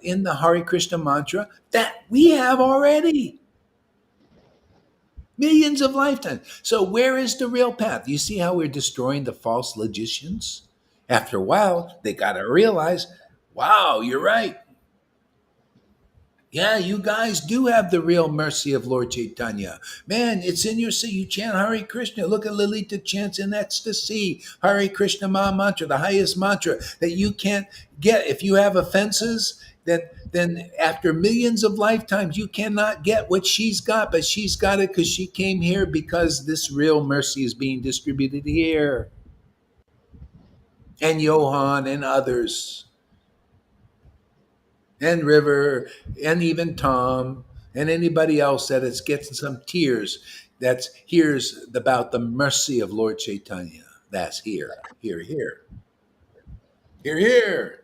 in the Hare Krishna mantra that we have already. Millions of lifetimes. So where is the real path? You see how we're destroying the false logicians? After a while, they got to realize, wow, you're right. Yeah, you guys do have the real mercy of Lord Chaitanya. Man, it's in your sea. You chant Hare Krishna. Look at Lalita chants in ecstasy. Hare Krishna Maha Mantra, the highest mantra that you can't get. If you have offenses, then after millions of lifetimes, you cannot get what she's got, but she's got it because she came here because this real mercy is being distributed here. And Johan and others. And River, and even Tom, and anybody else that is getting some tears that's hears about the mercy of Lord Chaitanya. That's here, here, here. Here, here.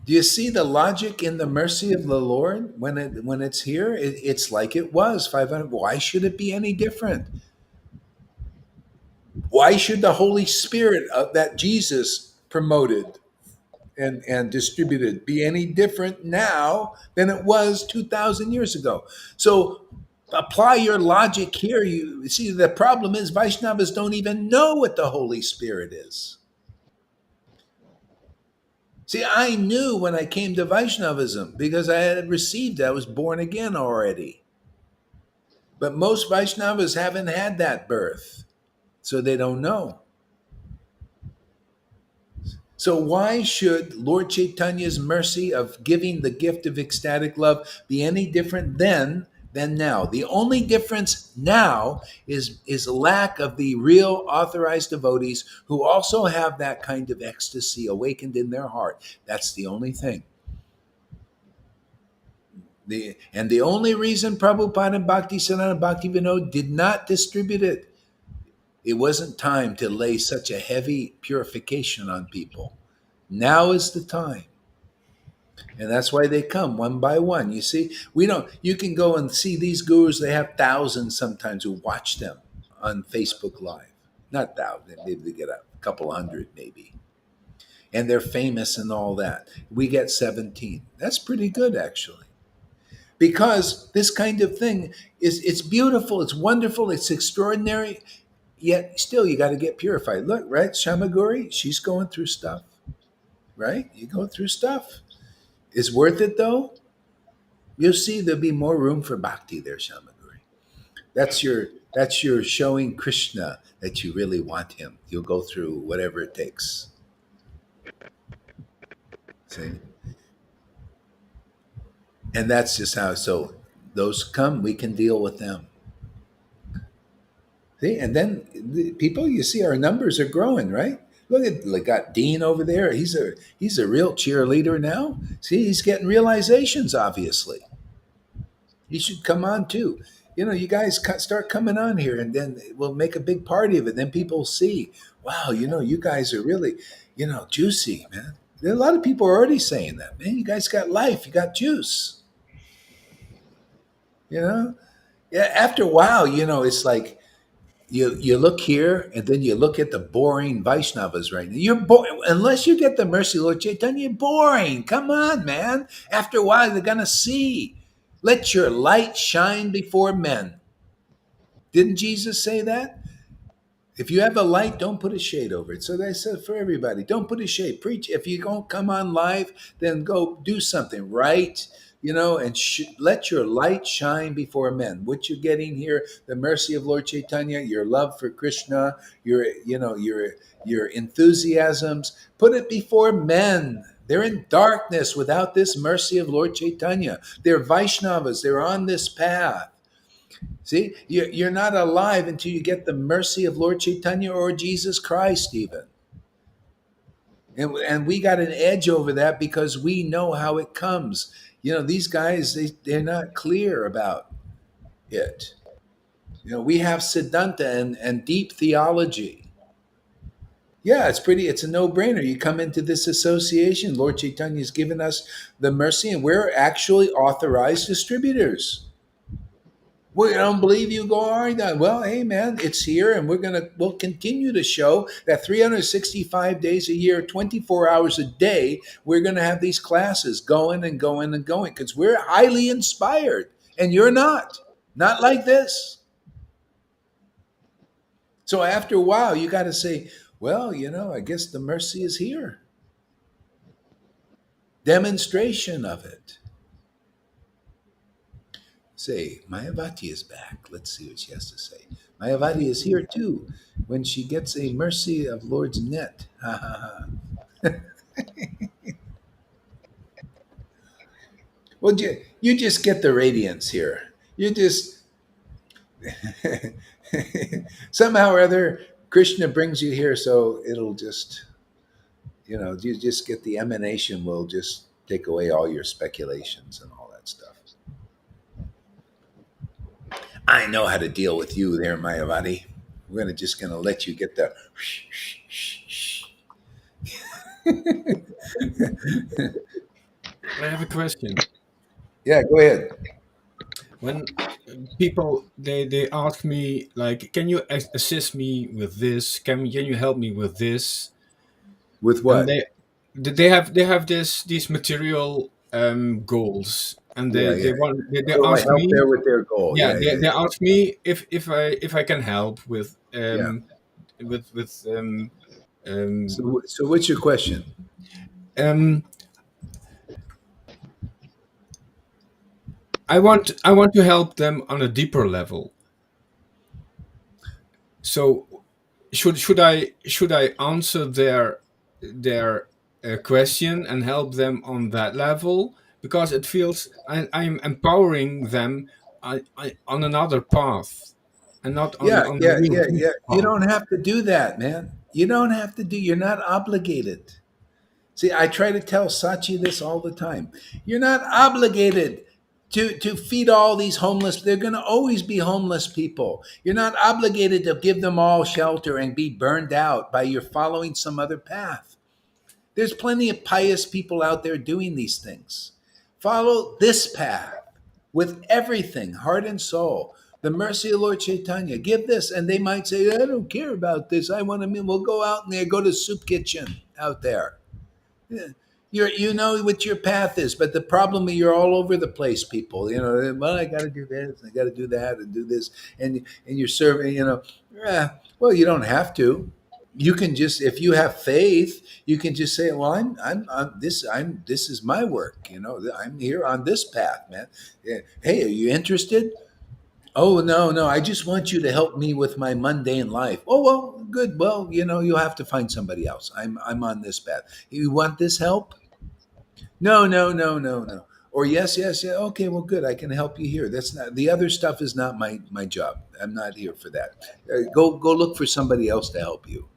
Do you see the logic in the mercy of the Lord when it's here? It's like it was 500. Why should it be any different? Why should the Holy Spirit that Jesus promoted and distributed be any different now than it was 2,000 years ago? So apply your logic here. You see, the problem is Vaishnavas don't even know what the Holy Spirit is. See, I knew when I came to Vaishnavism because I had received it. I was born again already. But most Vaishnavas haven't had that birth, so they don't know. So, why should Lord Chaitanya's mercy of giving the gift of ecstatic love be any different then than now? The only difference now is a lack of the real authorized devotees who also have that kind of ecstasy awakened in their heart. That's the only thing. The only reason Prabhupada and Bhaktisiddhanta Bhaktivinoda did not distribute it, it wasn't time to lay such a heavy purification on people. Now is the time. And that's why they come one by one. You see, we don't, you can go and see these gurus, they have thousands sometimes who watch them on Facebook Live. Not thousands, maybe they get a couple hundred maybe. And they're famous and all that. We get 17. That's pretty good, actually. Because this kind of thing it's beautiful, it's wonderful, it's extraordinary, yet still you got to get purified. Look, right? Shamaguri, she's going through stuff, right? You go through stuff. Is worth it though? You'll see there'll be more room for bhakti there, Shamaguri. That's your showing Krishna that you really want him. You'll go through whatever it takes. See? And that's just how, so those come, we can deal with them. See, and then the people, you see, our numbers are growing, right? Look at, like, got Dean over there. He's a real cheerleader now. See, he's getting realizations. Obviously, he should come on too. You guys start coming on here, and then we'll make a big party of it. Then people see, wow, you guys are really, juicy, man. There are a lot of people already saying that, man. You guys got life. You got juice. You know, yeah. After a while, it's like you look here and then you look at the boring Vaishnavas right now. You're boring unless you get the mercy, Lord Chaitanya. You're boring. Come on, man. After a while, they're gonna see. Let your light shine before men. Didn't Jesus say that? If you have a light, don't put a shade over it. So they said for everybody, don't put a shade. Preach. If you don't come on live, then go do something right, and let your light shine before men. What you're getting here, the mercy of Lord Chaitanya, your love for Krishna, your enthusiasms, put it before men. They're in darkness without this mercy of Lord Chaitanya. They're Vaishnavas. They're on this path. See, you're not alive until you get the mercy of Lord Chaitanya or Jesus Christ, even. And we got an edge over that because we know how it comes. These guys, they're not clear about it. We have Siddhanta and deep theology. Yeah, it's a no-brainer. You come into this association, Lord Chaitanya's given us the mercy, and we're actually authorized distributors. We don't believe you, go all right. Well, hey man, it's here, and we'll continue to show that 365 days a year, 24 hours a day, we're gonna have these classes going and going and going because we're highly inspired, and you're not like this. So after a while, you got to say, well, I guess the mercy is here. Demonstration of it. Say, Mayavati is back. Let's see what she has to say. Mayavati is here too when she gets a mercy of Lord's net. Ha ha ha. Well, you just get the radiance here. You just, somehow or other, Krishna brings you here, so it'll just, you just get the emanation will just take away all your speculations and all that stuff. I know how to deal with you there, Mayavati. We're gonna just gonna let you get the. I have a question. Yeah, go ahead. When people they ask me like, can you assist me with this? Can you help me with this? With And what? they have these material goals, and Yeah, they yeah. want they So I ask help me. there with their goal. Yeah, Yeah, they yeah, ask me if I can help yeah. with um So what's your question? um I want to help them on a deeper level. So should I answer their question and help them on that level, because it feels I'm empowering them on another path, and not on Yeah, on the yeah, real yeah, deep yeah. You path. don't have to do that, man. You don't have to do. You're not obligated. See, I try to tell Sachi this all the time. You're not obligated to feed all these homeless. They're going to always be homeless people. You're not obligated to give them all shelter and be burned out by your following some other path. There's plenty of pious people out there doing these things. Follow this path with everything, heart and soul. The mercy of Lord Chaitanya. Give this, and they might say, "I don't care about this. I want to." We'll go out there, go to soup kitchen out there. Yeah. You know what your path is, but the problem is you're all over the place, people. Well, I got to do this, I got to do that, and do this, and you're serving. Well, you don't have to. You can just, if you have faith, you can just say, "Well, this is my work. I'm here on this path, man. Yeah. Hey, are you interested?" Oh, no, no, I just want you to help me with my mundane life. Oh, well, good. Well, you'll have to find somebody else. I'm on this path. You want this help? No, no, no, no, no. Or yes, yes, yeah. Okay, well, good. I can help you here. That's not the other stuff is not my job. I'm not here for that. Go look for somebody else to help you.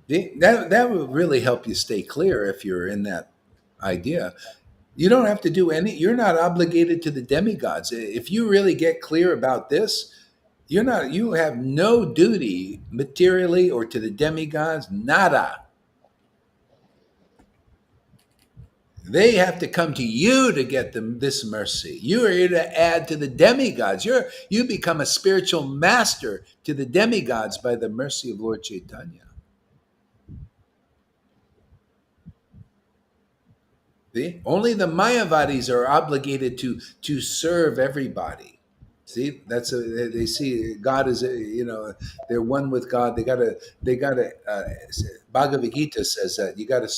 That will really help you stay clear if you're in that idea. You don't have to do any. You're not obligated to the demigods. If you really get clear about this, you're not. You have no duty materially or to the demigods. Nada. They have to come to you to get them this mercy. You are here to add to the demigods. You become a spiritual master to the demigods by the mercy of Lord Chaitanya. See? Only the Mayavadis are obligated to serve everybody. See, they see God is they're one with God. They gotta. Bhagavad Gita says that you gotta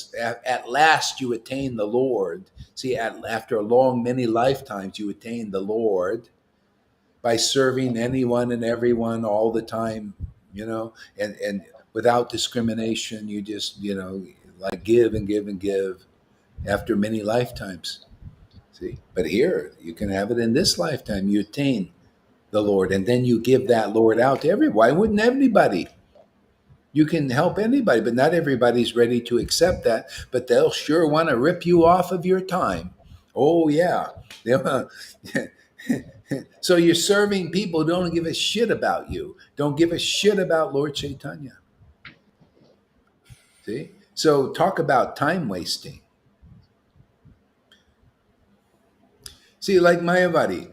at last you attain the Lord. See, after a long many lifetimes, you attain the Lord by serving anyone and everyone all the time. And without discrimination, you just like give and give and give after many lifetimes. See, but here you can have it in this lifetime. You attain the Lord, and then you give that Lord out to everyone. Why wouldn't everybody? You can help anybody, but not everybody's ready to accept that. But they'll sure want to rip you off of your time. Oh yeah. So you're serving people who don't give a shit about you. Don't give a shit about Lord Chaitanya. See? So talk about time wasting. See, like Mayavadi,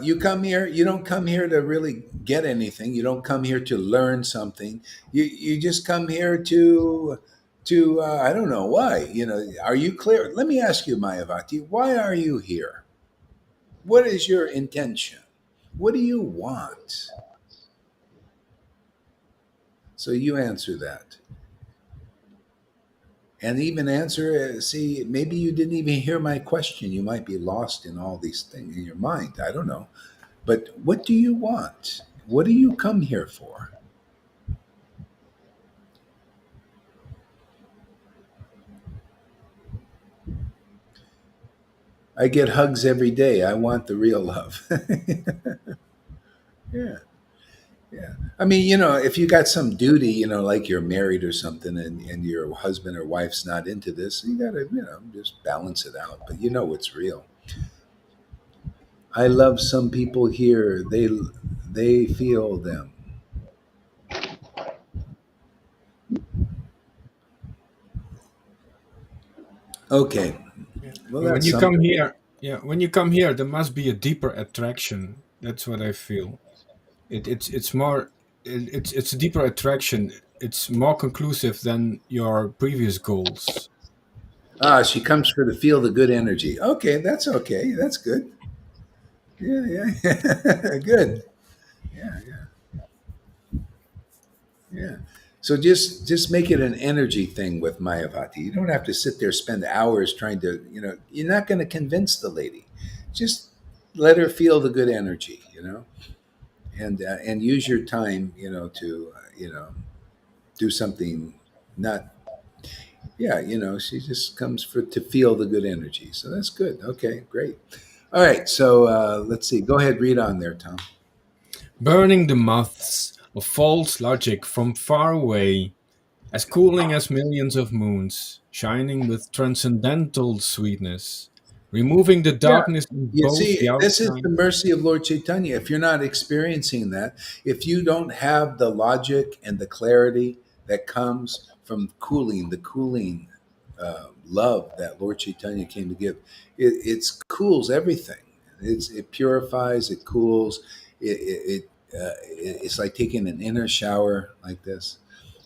you come here, you don't come here to really get anything. You don't come here to learn something. You just come here to I don't know why. Are you clear? Let me ask you, Mayavati, why are you here? What is your intention? What do you want? So you answer that. And even answer, see, maybe you didn't even hear my question. You might be lost in all these things in your mind. I don't know. But what do you want? What do you come here for? I get hugs every day. I want the real love. Yeah. Yeah. I mean, if you got some duty, like you're married or something and your husband or wife's not into this, you got to, just balance it out. But what's real. I love some people here. they feel them. Okay, Yeah. well, When that's you come something. here, yeah, when you come here, there must be a deeper attraction. That's what I feel. It's more it's a deeper attraction. It's more conclusive than your previous goals. Ah, she comes for to feel the good energy. Okay, that's okay. That's good. Yeah, yeah, good. Yeah, yeah, yeah. So just make it an energy thing with Mayavati. You don't have to sit there spend hours trying to. You're not going to convince the lady. Just let her feel the good energy. And use your time. To do something. Not Yeah. She just comes for to feel the good energy. So that's good. Okay, great. All right. So let's see. Go ahead. Read on there, Tom. Burning the moths of false logic from far away, as cooling as millions of moons, shining with transcendental sweetness, removing the Yeah. darkness in You both see, the this is outside. the mercy of Lord Chaitanya. If you're not experiencing that, if you don't have the logic and the clarity that comes from the cooling love that Lord Chaitanya came to give, it cools everything. It purifies, it cools. It's like taking an inner shower like this,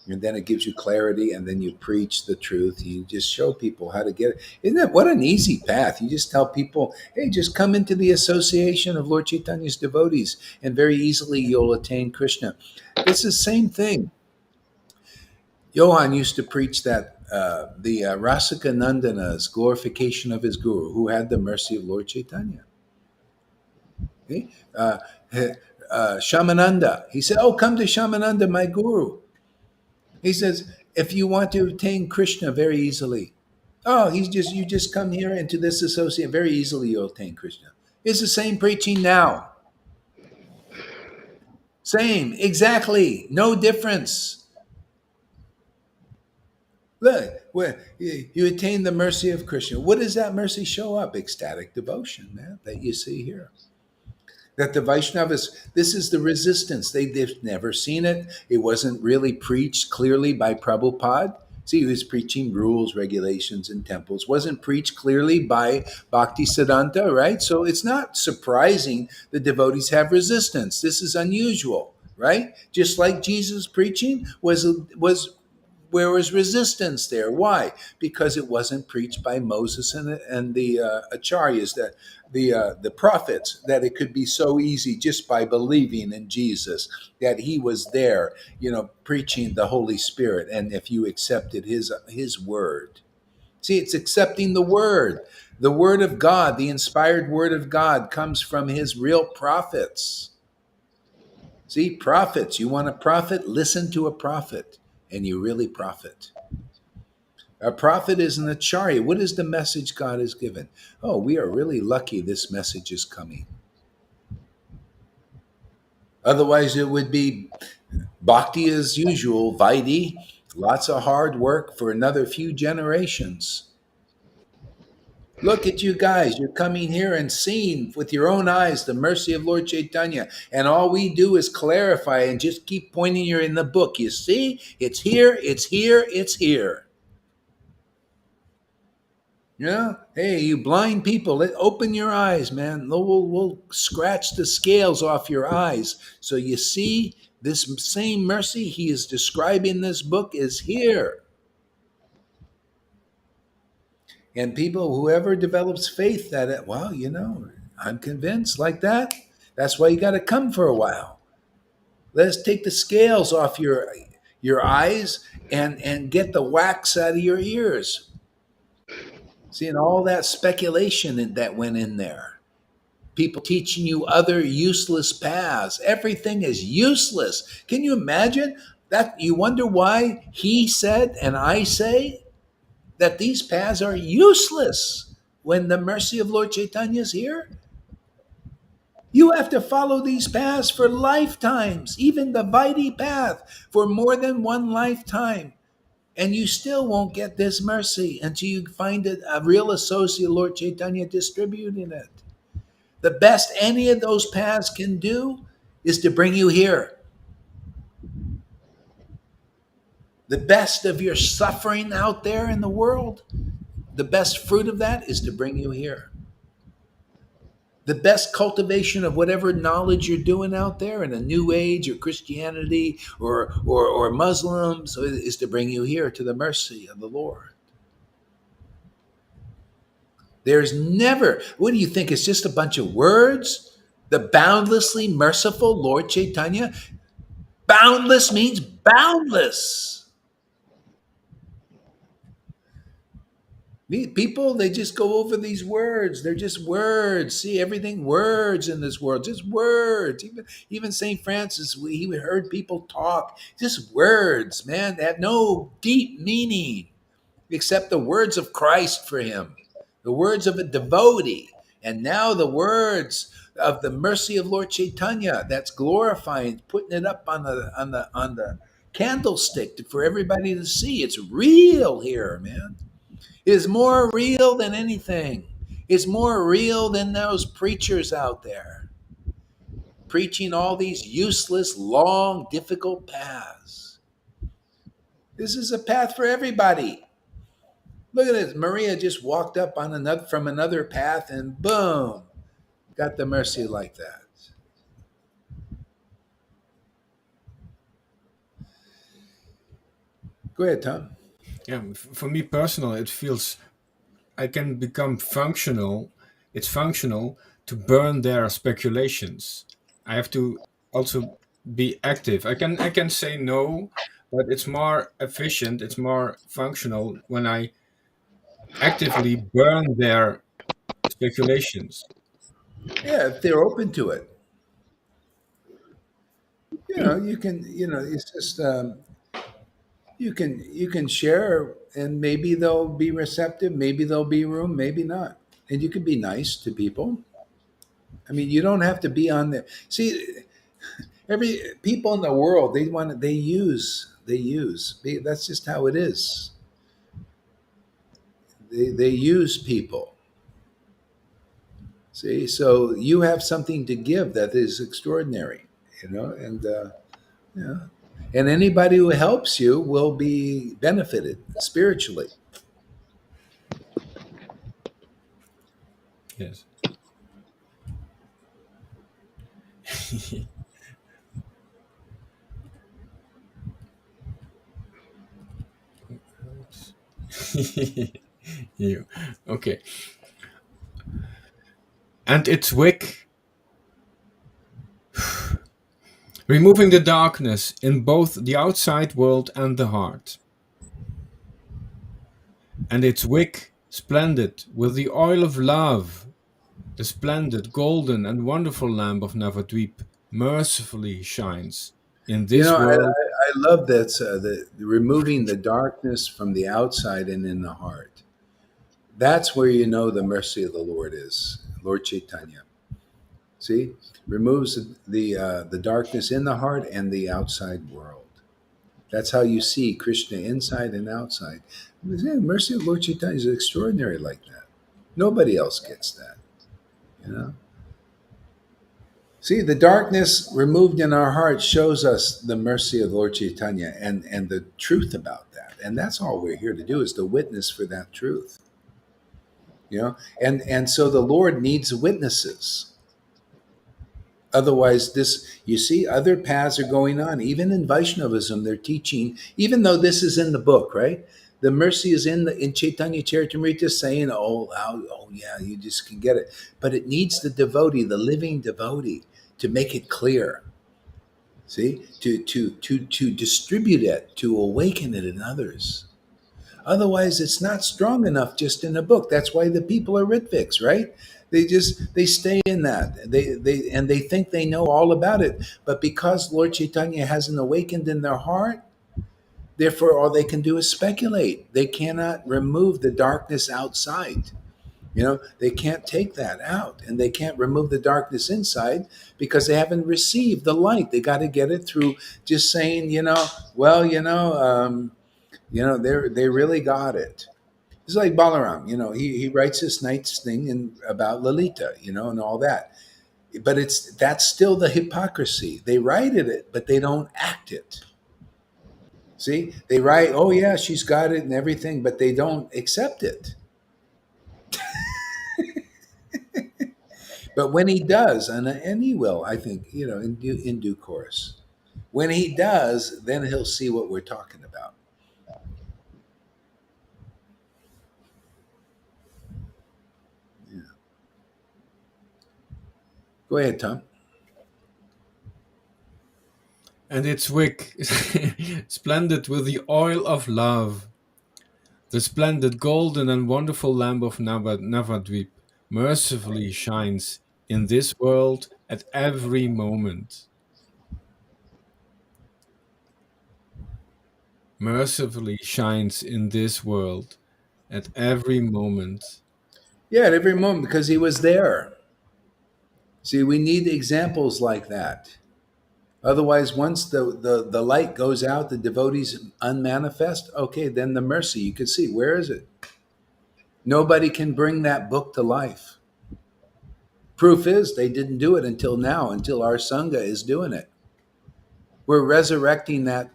and then it gives you clarity, and then you preach the truth. You just show people how to get it. Isn't that what an easy path? You just tell people, hey, just come into the association of Lord Chaitanya's devotees, and very easily you'll attain Krishna. This is the same thing. Johann used to preach that the Rasika Nandana's glorification of his guru, who had the mercy of Lord Chaitanya. Okay? Shamananda, he said, oh, come to Shamananda, my guru. He says, if you want to attain Krishna very easily, oh, you just come here into this associate, very easily you'll attain Krishna. It's the same preaching now. Same, exactly, no difference. Look, where you attain the mercy of Krishna. What does that mercy show up? Ecstatic devotion, man, that you see here. That the Vaishnavas, this is the resistance. They've never seen it. It wasn't really preached clearly by Prabhupada. See, he was preaching rules, regulations, and temples. Wasn't preached clearly by Bhakti Siddhanta, right? So it's not surprising the devotees have resistance. This is unusual, right? Just like Jesus' preaching was where was resistance there? Why? Because it wasn't preached by Moses and the acharyas, that the prophets, that it could be so easy just by believing in Jesus, that he was there, preaching the Holy Spirit, and if you accepted his word. See, it's accepting the word. The word of God, the inspired word of God, comes from his real prophets. See, prophets, you want a prophet? Listen to a prophet, and you really profit. A prophet is an acharya. What is the message God has given? Oh, we are really lucky this message is coming. Otherwise, it would be bhakti as usual, Vaidi, lots of hard work for another few generations. Look at you guys. You're coming here and seeing with your own eyes the mercy of Lord Chaitanya. And all we do is clarify and just keep pointing you in the book. You see, it's here, it's here, it's here. Hey, you blind people, open your eyes, man. We'll scratch the scales off your eyes. So you see, this same mercy he is describing in this book is here. And people, whoever develops faith that, well, I'm convinced like that. That's why you got to come for a while. Let's take the scales off your eyes and get the wax out of your ears. Seeing all that speculation that went in there. People teaching you other useless paths. Everything is useless. Can you imagine that? You wonder why he said and I say that these paths are useless when the mercy of Lord Chaitanya is here. You have to follow these paths for lifetimes, even the Vaidhi path for more than one lifetime. And you still won't get this mercy until you find a real associate, Lord Chaitanya, distributing it. The best any of those paths can do is to bring you here. The best of your suffering out there in the world, the best fruit of that is to bring you here. The best cultivation of whatever knowledge you're doing out there in a new age or Christianity or Muslims is to bring you here to the mercy of the Lord. There's never, what do you think? It's just a bunch of words? The boundlessly merciful Lord Chaitanya? Boundless means boundless. People, they just go over these words. They're just words. See, everything words in this world, just words. Even St. Francis, he heard people talk, just words, man. They have no deep meaning except the words of Christ for him, the words of a devotee, and now the words of the mercy of Lord Chaitanya. That's glorifying, putting it up on the candlestick for everybody to see. It's real here, man. It is more real than anything. It's more real than those preachers out there preaching all these useless, long, difficult paths. This is a path for everybody. Look at this. Maria just walked up on another from another path and boom, got the mercy like that. Go ahead, Tom. Yeah, for me personal, it feels I can become functional. It's functional to burn their speculations. I have to also be active. I can say no, but it's more efficient. It's more functional when I actively burn their speculations. Yeah, if they're open to it, you can. It's just you can share, and maybe they'll be receptive. Maybe there'll be room. Maybe not. And you can be nice to people. I mean, you don't have to be on there. See, every people in the world, they use. That's just how it is. They use people. See, so you have something to give that is extraordinary, and yeah, and anybody who helps you will be benefited spiritually. Yes. You. Okay. And its wick, removing the darkness in both the outside world and the heart. And its wick, splendid with the oil of love, the splendid, golden, and wonderful lamp of Navadvip, mercifully shines in You this know, I, I, world. I love that the removing the darkness from the outside and in the heart. That's where you know the mercy of the Lord is, Lord Chaitanya. See, removes the darkness in the heart and the outside world. That's how you see Krishna inside and outside. The mercy of Lord Chaitanya is extraordinary like that. Nobody else gets that. You know. See, the darkness removed in our hearts shows us the mercy of Lord Chaitanya and the truth about that. And that's all we're here to do is to witness for that truth. And so the Lord needs witnesses. Otherwise, this, you see, other paths are going on. Even in Vaishnavism, they're teaching, even though this is in the book, right? The mercy is in Chaitanya Charitamrita saying, oh yeah, you just can get it. But it needs the devotee, the living devotee, to make it clear. See, to distribute it, to awaken it in others. Otherwise, it's not strong enough just in a book. That's why the people are Ritviks, right? They stay in that. They think they know all about it. But because Lord Chaitanya hasn't awakened in their heart, therefore all they can do is speculate. They cannot remove the darkness outside. They can't take that out, and they can't remove the darkness inside because they haven't received the light. They got to get it through just saying, well, they really got it. It's like Balaram, he writes this nice thing about Lalita, and all that. But that's still the hypocrisy. They write it, but they don't act it. See, they write, oh yeah, she's got it and everything, but they don't accept it. But when he does, and he will, I think, in due course. When he does, then he'll see what we're talking about. Yeah. Go ahead, Tom. And its wick, splendid with the oil of love, the splendid golden and wonderful lamp of Navadvip mercifully shines in this world at every moment. Mercifully shines in this world at every moment. Yeah, at every moment because he was there. See, we need examples like that. Otherwise, once the light goes out, the devotees unmanifest, okay, then the mercy, you can see, where is it? Nobody can bring that book to life. Proof is they didn't do it until now, until our Sangha is doing it. We're resurrecting that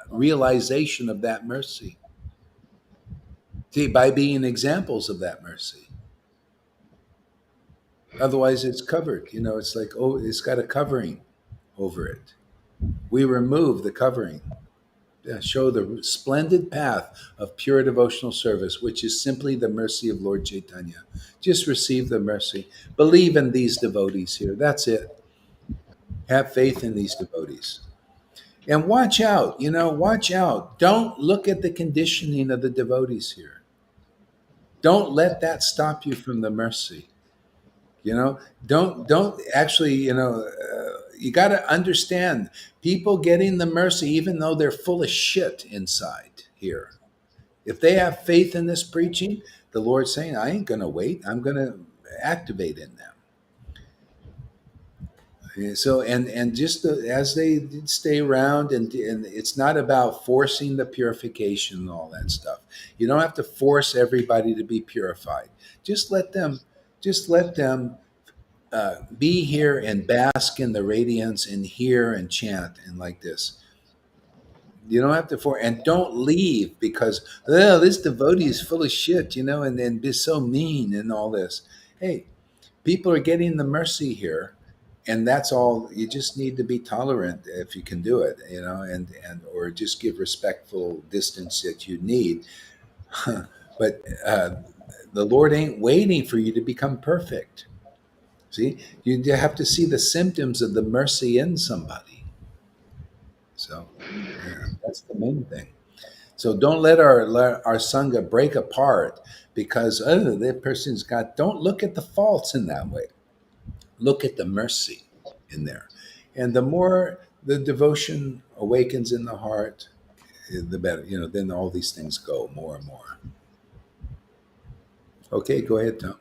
realization of that mercy. See, by being examples of that mercy. Otherwise, it's covered. It's like, oh, it's got a covering over it. We remove the covering, show the splendid path of pure devotional service, which is simply the mercy of Lord Caitanya. Just receive the mercy. Believe in these devotees here. That's it. Have faith in these devotees. And watch out, watch out. Don't look at the conditioning of the devotees here. Don't let that stop you from the mercy. Don't actually, you got to understand people getting the mercy, even though they're full of shit inside here. If they have faith in this preaching, the Lord's saying, I ain't going to wait. I'm going to activate in them. So and just as they stay around, and it's not about forcing the purification and all that stuff. You don't have to force everybody to be purified. Just let them, be here and bask in the radiance and hear and chant and like this. You don't have to and don't leave because, oh, this devotee is full of shit, and then be so mean and all this. Hey, people are getting the mercy here, and that's all. You just need to be tolerant if you can do it, and or just give respectful distance that you need. But the Lord ain't waiting for you to become perfect. See, you have to see the symptoms of the mercy in somebody. So, yeah, that's the main thing. So don't let our sangha break apart because, oh, that person's got. Don't look at the faults in that way. Look at the mercy in there, and the more the devotion awakens in the heart, the better. Then all these things go more and more. Okay, go ahead, Tom.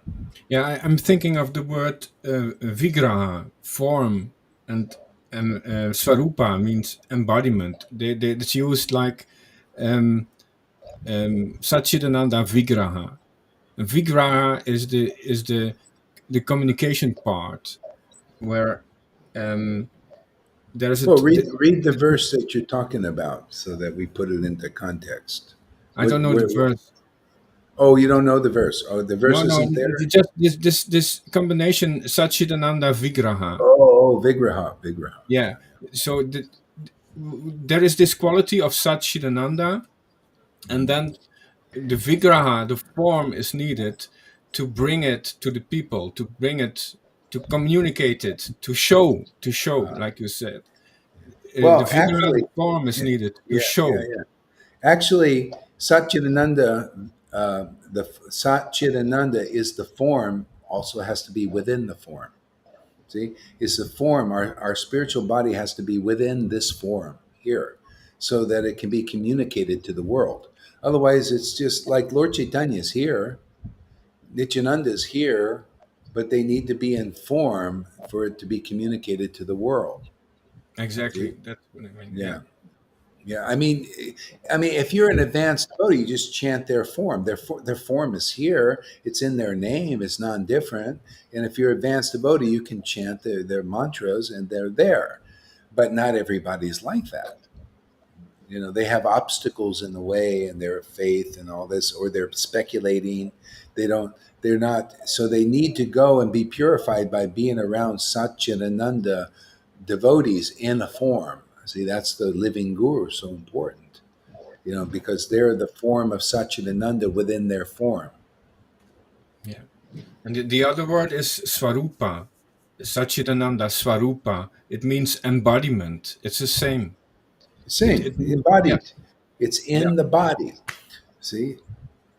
Yeah, I'm thinking of the word vigraha, form, and swarupa means embodiment. It's used like Satchidananda Vigraha. Vigraha is the communication part where there's Well, read the verse that you're talking about so that we put it into context. I don't know the verse. Oh, you don't know the verse. Oh, the verse No, isn't there. just this combination Satchidananda Vigraha. Oh, Vigraha. Yeah. So there is this quality of Satchidananda, and then the Vigraha, the form, is needed to bring it to the people, to bring it, to communicate it, to show, like you said. The Well, Vigraha, actually, the form is yeah, needed to yeah, yeah, show. yeah. Actually, Satchidananda, the Satchidananda is the form. Also, has to be within the form. See, it's the form. Our spiritual body has to be within this form here, so that it can be communicated to the world. Otherwise, it's just like Lord Chaitanya is here, Nityananda is here, but they need to be in form for it to be communicated to the world. Exactly. See? That's what I mean. Yeah. Yeah. Yeah, I mean, if you're an advanced devotee, you just chant their form. Their form is here. It's in their name. It's non-different. And if you're advanced devotee, you can chant their mantras, and they're there. But not everybody's like that. They have obstacles in the way, and their faith and all this, or they're speculating. They don't. They're not. So they need to go and be purified by being around Satchitananda devotees in a form. See, that's the living guru so important, because they're the form of Satchitananda within their form. Yeah. And the other word is Swarupa. Satchitananda Swarupa. It means embodiment. It's the same. Same, embodied. Yes. It's Yeah. in the body. See,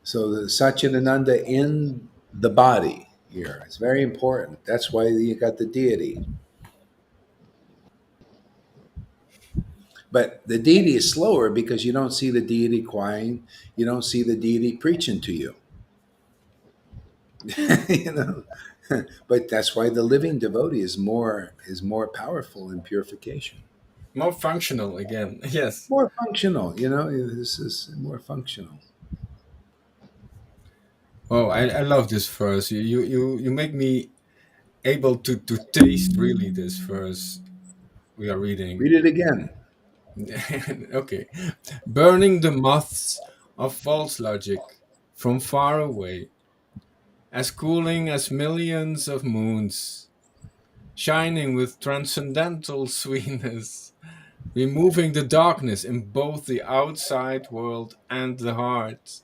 so the Satchitananda in the body here. It's very important. That's why you got the deity. But the deity is slower because you don't see the deity crying. You don't see the deity preaching to you. you know. But that's why the living devotee is more powerful in purification. More functional again. Yes. More functional, this is more functional. Oh, I love this verse. You make me able to taste really this verse we are reading. Read it again. Okay. Burning the moths of false logic from far away, as cooling as millions of moons, shining with transcendental sweetness, removing the darkness in both the outside world and the heart,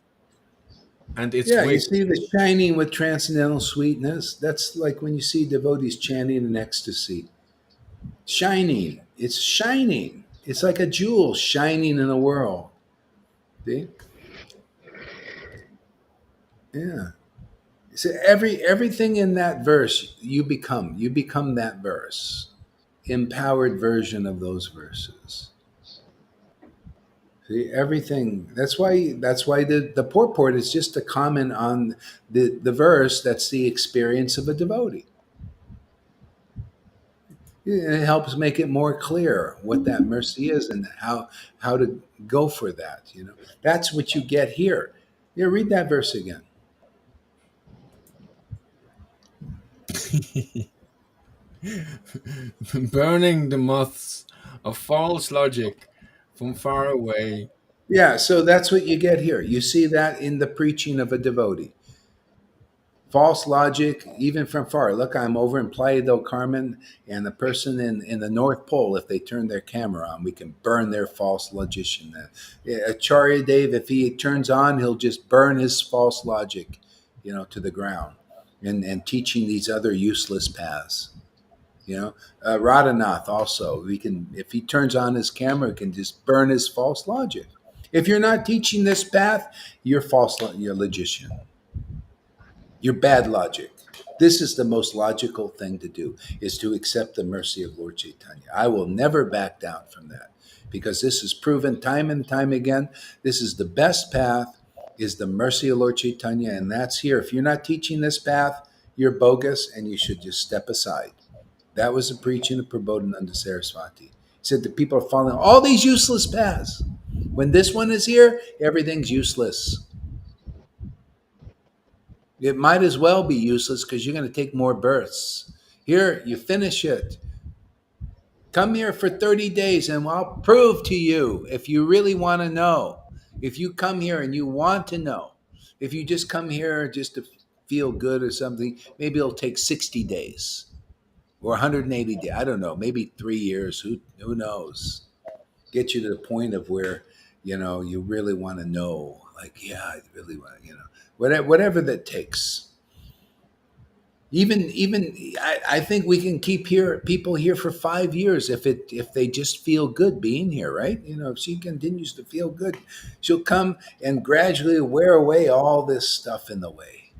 and its Yeah, you weight. see the shining with transcendental sweetness. That's like when you see devotees chanting in ecstasy. Shining. It's shining. It's like a jewel shining in a world. See? Yeah. So everything in that verse you become that verse, empowered version of those verses. See, everything. That's why the purport is just a comment on the verse. That's the experience of a devotee. It helps make it more clear what that mercy is and how to go for that. That's what you get here. Yeah, read that verse again. Burning the moths of false logic from far away. Yeah, so that's what you get here. You see that in the preaching of a devotee. False logic, even from far. Look, I'm over in Playa del Carmen, and the person in the North Pole, if they turn their camera on, we can burn their false logician. Acharya Dev, if he turns on, he'll just burn his false logic, to the ground, and teaching these other useless paths. Radhanath also, we can, if he turns on his camera, we can just burn his false logic. If you're not teaching this path, you're a logician. You're bad logic. This is the most logical thing to do, is to accept the mercy of Lord Caitanya. I will never back down from that, because this is proven time and time again. This is the best path, is the mercy of Lord Caitanya, and that's here. If you're not teaching this path, you're bogus, and you should just step aside. That was the preaching of Prabodhananda Saraswati. He said the people are following all these useless paths. When this one is here, everything's useless. It might as well be useless because you're going to take more births. Here, you finish it. Come here for 30 days and I'll prove to you if you really want to know. If you come here and you want to know, if you just come here just to feel good or something, maybe it'll take 60 days or 180 days. I don't know, maybe 3 years. Who knows? Get you to the point of where, you really want to know. Like, yeah, I really want, whatever that takes. Even I think we can keep people here for 5 years if they just feel good being here, right? If she continues to feel good, she'll come and gradually wear away all this stuff in the way.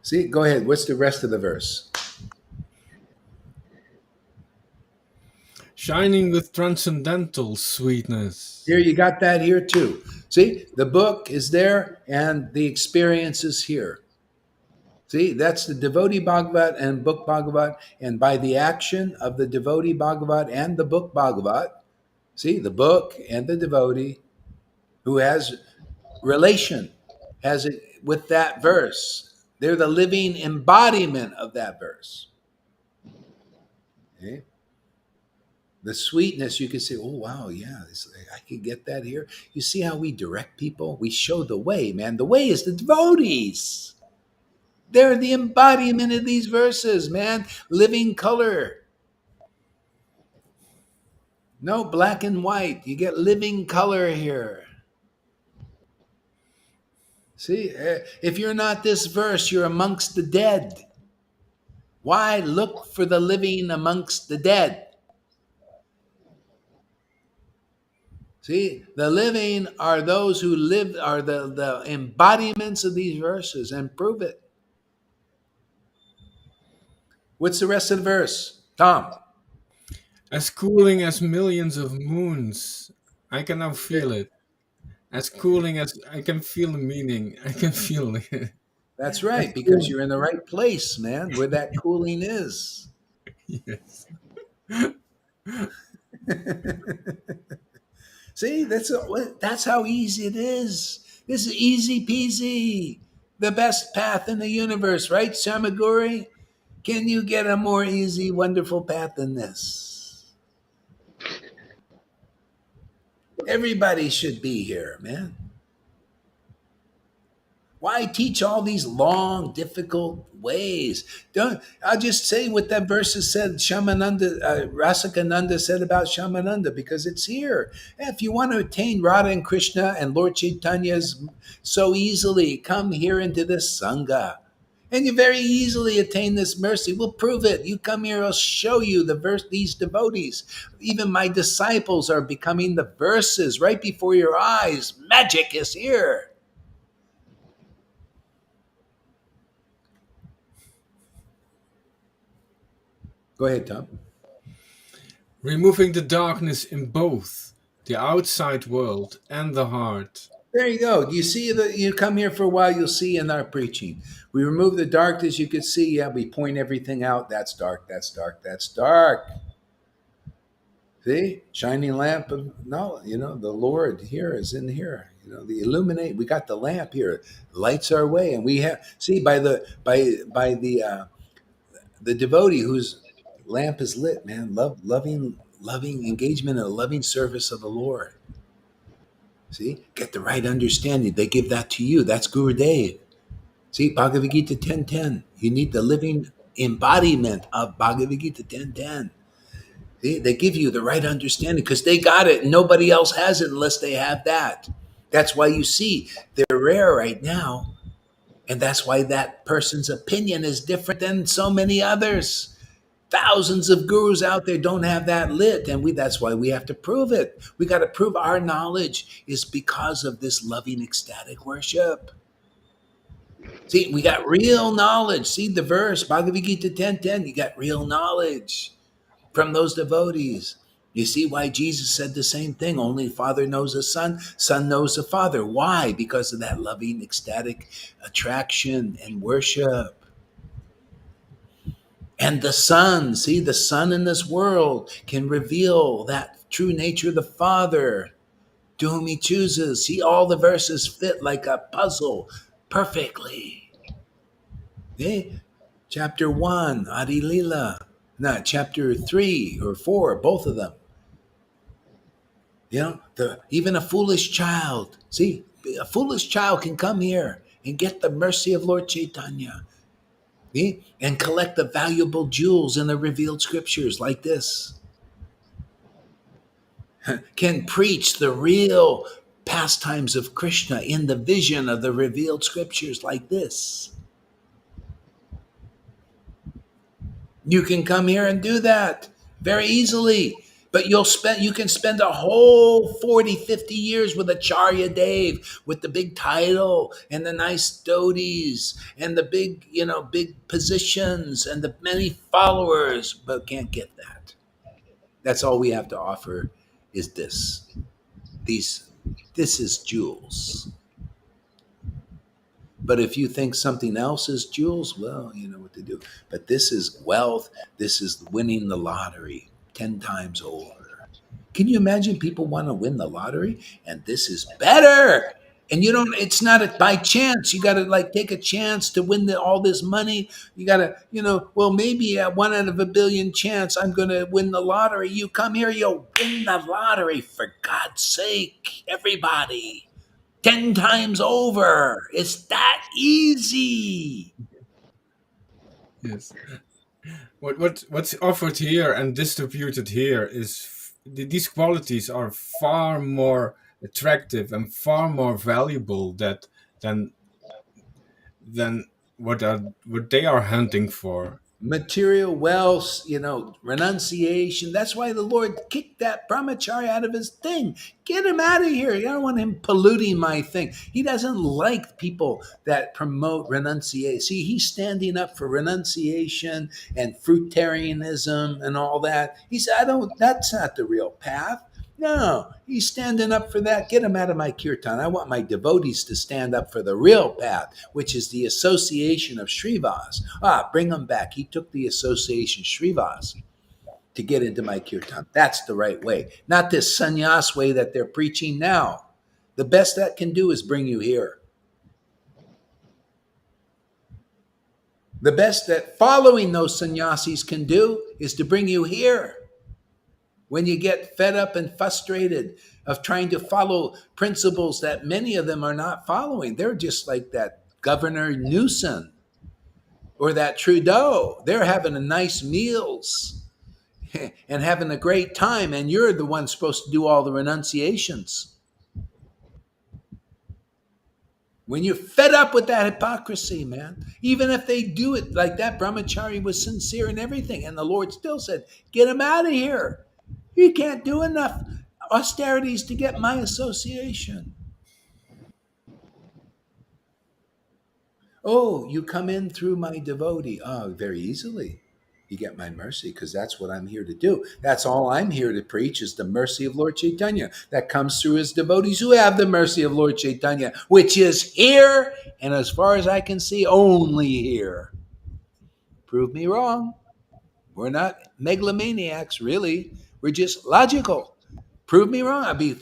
See, go ahead. What's the rest of the verse? Shining with transcendental sweetness. Here, you got that here too. See, the book is there and the experience is here. See, that's the devotee Bhagavat and book Bhagavat. And by the action of the devotee Bhagavat and the book Bhagavat, see, the book and the devotee who has relation, has it with that verse. They're the living embodiment of that verse. Okay? The sweetness, you can say, oh, wow, yeah, I could get that here. You see how we direct people? We show the way, man. The way is the devotees. They're the embodiment of these verses, man. Living color. No black and white. You get living color here. See, if you're not this verse, you're amongst the dead. Why look for the living amongst the dead? See, the living are those who live, are the embodiments of these verses, and prove it. What's the rest of the verse? Tom. As cooling as millions of moons, I can now feel it. As cooling as I can feel the meaning, I can feel it. That's As right, because cooling, you're in the right place, man, where that cooling is. yes. See, that's how easy it is. This is easy peasy. The best path in the universe, right, Shamaguri? Can you get a more easy, wonderful path than this? Everybody should be here, man. Why teach all these long, difficult ways? Don't. I'll just say what that verse said. Shamananda, Rasakananda said about Shamananda, because it's here. If you want to attain Radha and Krishna and Lord Chaitanya's so easily, come here into this sangha, and you very easily attain this mercy. We'll prove it. You come here, I'll show you the verse. These devotees, even my disciples, are becoming the verses right before your eyes. Magic is here. Go ahead, Tom. Removing the darkness in both the outside world and the heart. There you go. Do you see that? You come here for a while, you'll see in our preaching. We remove the darkness, you can see, yeah, we point everything out. That's dark, that's dark, that's dark. See? Shining lamp of no, the Lord here is in here. The illuminate. We got the lamp here. Lights our way. And we have see by the devotee whose lamp is lit, man, loving engagement and a loving service of the Lord. See, get the right understanding. They give that to you. That's Guru Dev. See, Bhagavad Gita 10:10. You need the living embodiment of Bhagavad Gita 10:10. See, they give you the right understanding because they got it. And nobody else has it unless they have that. That's why you see they're rare right now. And that's why that person's opinion is different than so many others. Thousands of gurus out there don't have that lit, and that's why we have to prove it. We got to prove our knowledge is because of this loving ecstatic worship. See, we got real knowledge. See the verse, Bhagavad Gita 10:10. You got real knowledge from those devotees. You see why Jesus said the same thing. Only the Father knows the Son, Son knows the Father. Why? Because of that loving ecstatic attraction and worship. And the Son, see, the Son in this world can reveal that true nature of the Father to whom he chooses. See, all the verses fit like a puzzle perfectly. Okay? Chapter 1, Adi Lila. No, chapter 3 or 4, both of them. Even a foolish child. See, a foolish child can come here and get the mercy of Lord Caitanya. See? And collect the valuable jewels in the revealed scriptures like this. Can preach the real pastimes of Krishna in the vision of the revealed scriptures like this. You can come here and do that very easily. But you can spend a whole 40, 50 years with Acharya Dev, with the big title and the nice doties and the big positions and the many followers, but can't get that. That's all we have to offer is this. This is jewels. But if you think something else is jewels, well, you know what to do. But this is wealth. This is winning the lottery 10 times over. Can you imagine people want to win the lottery? And this is better. And you don't, it's not by chance. You got to like take a chance to win all this money. You got to, well, maybe at 1 out of 1 billion chance I'm going to win the lottery. You come here, you'll win the lottery for God's sake, everybody. 10 times over. It's that easy. Yes. What's offered here and distributed here is these qualities are far more attractive and far more valuable than than what they are hunting for. Material wealth, renunciation. That's why the Lord kicked that brahmachari out of his thing. Get him out of here. You don't want him polluting my thing. He doesn't like people that promote renunciation. See, he's standing up for renunciation and fruitarianism and all that. He said, that's not the real path. No, he's standing up for that. Get him out of my kirtan. I want my devotees to stand up for the real path, which is the association of Srivas. Bring him back. He took the association Srivas to get into my kirtan. That's the right way, not this sannyas way that they're preaching now. The best that can do is bring you here. The best that following those sannyasis can do is to bring you here. When you get fed up and frustrated of trying to follow principles that many of them are not following, they're just like that Governor Newsom or that Trudeau. They're having a nice meals and having a great time, and you're the one supposed to do all the renunciations. When you're fed up with that hypocrisy, man, even if they do it like that, brahmachari was sincere in everything, and the Lord still said, get him out of here. You can't do enough austerities to get my association. Oh, you come in through my devotee. Oh, very easily. You get my mercy because that's what I'm here to do. That's all I'm here to preach is the mercy of Lord Caitanya that comes through his devotees who have the mercy of Lord Caitanya, which is here, and as far as I can see, only here. Prove me wrong. We're not megalomaniacs, really. We're just logical. Prove me wrong. I'd be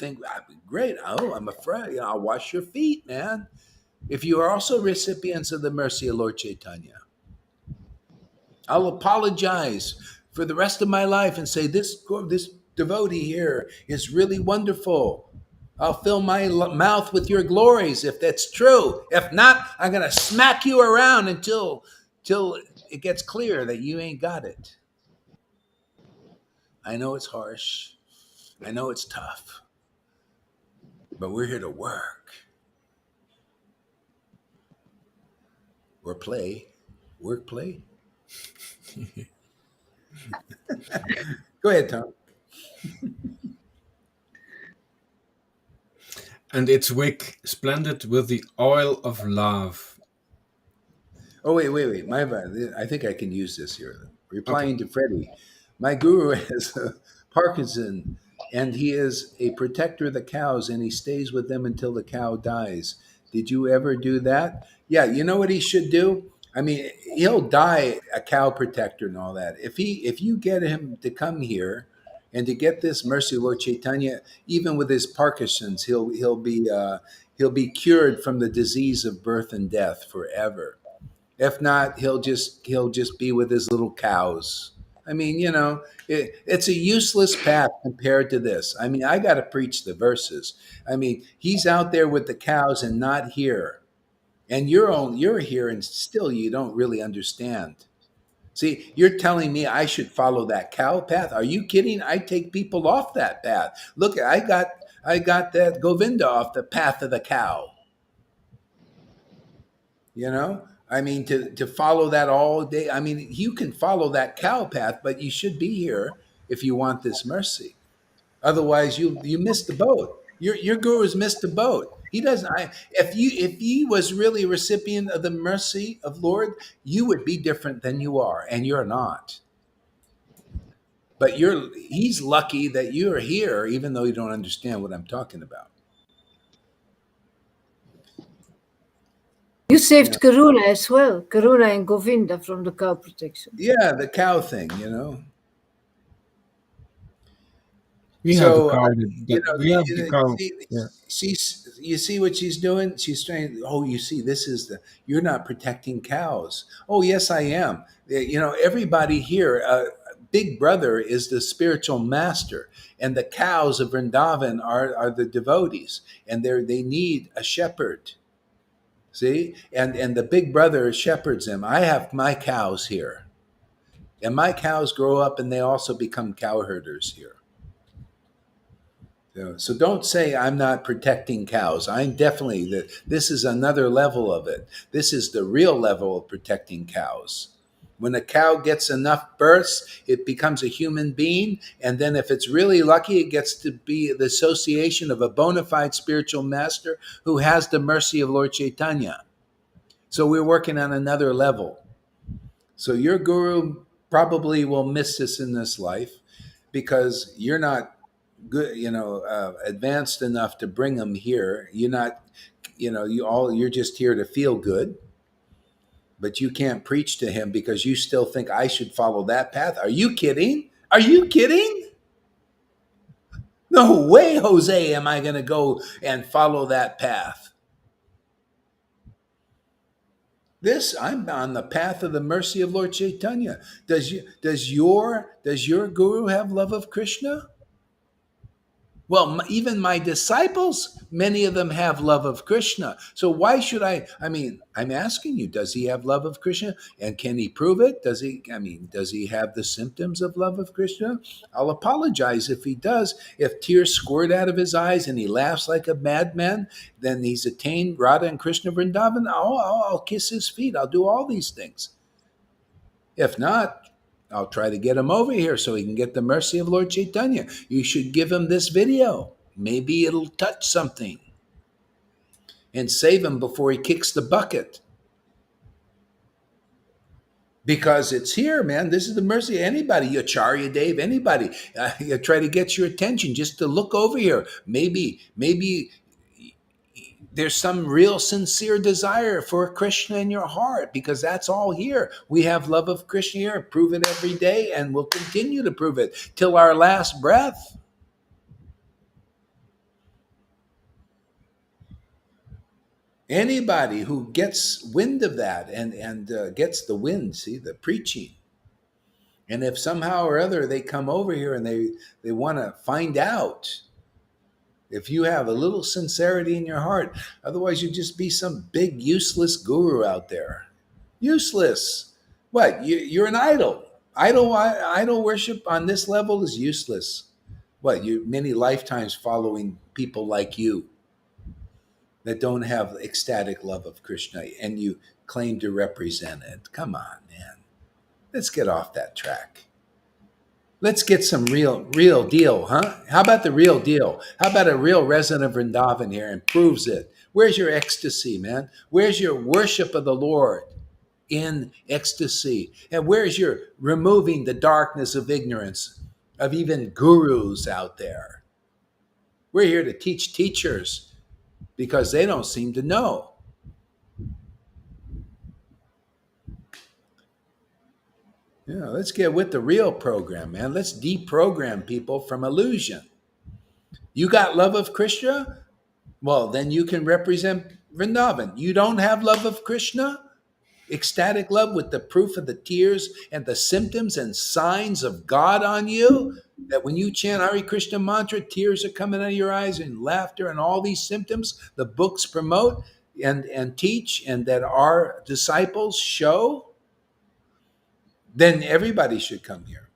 great. Oh, I'm afraid. I'll wash your feet, man. If you are also recipients of the mercy of Lord Caitanya, I'll apologize for the rest of my life and say this devotee here is really wonderful. I'll fill my mouth with your glories if that's true. If not, I'm gonna smack you around until it gets clear that you ain't got it. I know it's harsh. I know it's tough, but we're here to work or play. Work, play. Go ahead, Tom. And its wick splendid with the oil of love. Oh, wait. My bad. I think I can use this here. Okay. Replying to Freddie, my guru has Parkinson, and he is a protector of the cows, and he stays with them until the cow dies. Did you ever do that? Yeah, you know what he should do? I mean, he'll die a cow protector and all that. If you get him to come here and to get this mercy, Lord Chaitanya, even with his Parkinson's, he'll be cured from the disease of birth and death forever. If not, he'll just be with his little cows. I mean, it's a useless path compared to this. I mean, I got to preach the verses. I mean, he's out there with the cows and not here, and you're here, and still you don't really understand. See, you're telling me I should follow that cow path? Are you kidding? I take people off that path. Look, I got that Govinda off the path of the cow. I mean, to follow that all day. I mean, you can follow that cow path, but you should be here if you want this mercy. Otherwise, you miss the boat. Your guru's missed the boat. He doesn't. If he was really a recipient of the mercy of Lord, you would be different than you are, and you're not. But he's lucky that you're here, even though you don't understand what I'm talking about. You Yeah, saved Karuna as well, Karuna and Govinda from the cow protection. yeah, the cow thing, you know. We have the So cow you that know, we have the cow. see, Yeah. you see what she's doing? She's trying. Oh, you see, this is the. You're not protecting cows. Oh, yes, I am. You know, everybody here. Big Brother is the spiritual master, and the cows of Vrindavan are the devotees, and they need a shepherd. See, and the Big Brother shepherds them. I have my cows here, and my cows grow up, and they also become cow herders here. So don't say I'm not protecting cows. I'm definitely that. This is another level of it. This is the real level of protecting cows. When a cow gets enough births, it becomes a human being, and then if it's really lucky, it gets to be the association of a bona fide spiritual master who has the mercy of Lord Caitanya. So we're working on another level. So your guru probably will miss this in this life because you're not good, advanced enough to bring them here. You're not, you're just here to feel good, but you can't preach to him because you still think I should follow that path. Are you kidding? Are you kidding? No way, Jose, am I going to go and follow that path. I'm on the path of the mercy of Lord Chaitanya. Does your guru have love of Krishna? Well, even my disciples, many of them have love of Krishna. So why should I? I mean, I'm asking you, does he have love of Krishna? And can he prove it? Does he have the symptoms of love of Krishna? I'll apologize if he does. If tears squirt out of his eyes and he laughs like a madman, then he's attained Radha and Krishna Vrindavan. I'll kiss his feet. I'll do all these things. If not, I'll try to get him over here so he can get the mercy of Lord Chaitanya. You should give him this video. Maybe it'll touch something and save him before he kicks the bucket. Because it's here, man. This is the mercy of anybody. Acharya Dave, anybody. You try to get your attention just to look over here. Maybe there's some real sincere desire for Krishna in your heart because that's all here. We have love of Krishna here. Prove it every day and we'll continue to prove it till our last breath. Anybody who gets wind of that and gets the wind, see, the preaching. And if somehow or other they come over here and they want to find out, if you have a little sincerity in your heart, otherwise you just be some big useless guru out there. Useless. What? You're an idol. Idol worship on this level is useless. What? You many lifetimes following people like you that don't have ecstatic love of Krishna, and you claim to represent it. Come on, man. Let's get off that track. Let's get some real deal, huh? How about the real deal? How about a real resident of Vrindavan here and proves it? Where's your ecstasy, man? Where's your worship of the Lord in ecstasy? And where's your removing the darkness of ignorance of even gurus out there? We're here to teach teachers because they don't seem to know. Yeah, let's get with the real program, man. Let's deprogram people from illusion. You got love of Krishna? Well, then you can represent Vrindavan. You don't have love of Krishna? Ecstatic love with the proof of the tears and the symptoms and signs of God on you? That when you chant Hare Krishna mantra, tears are coming out of your eyes and laughter and all these symptoms the books promote and teach and that our disciples show? Then everybody should come here.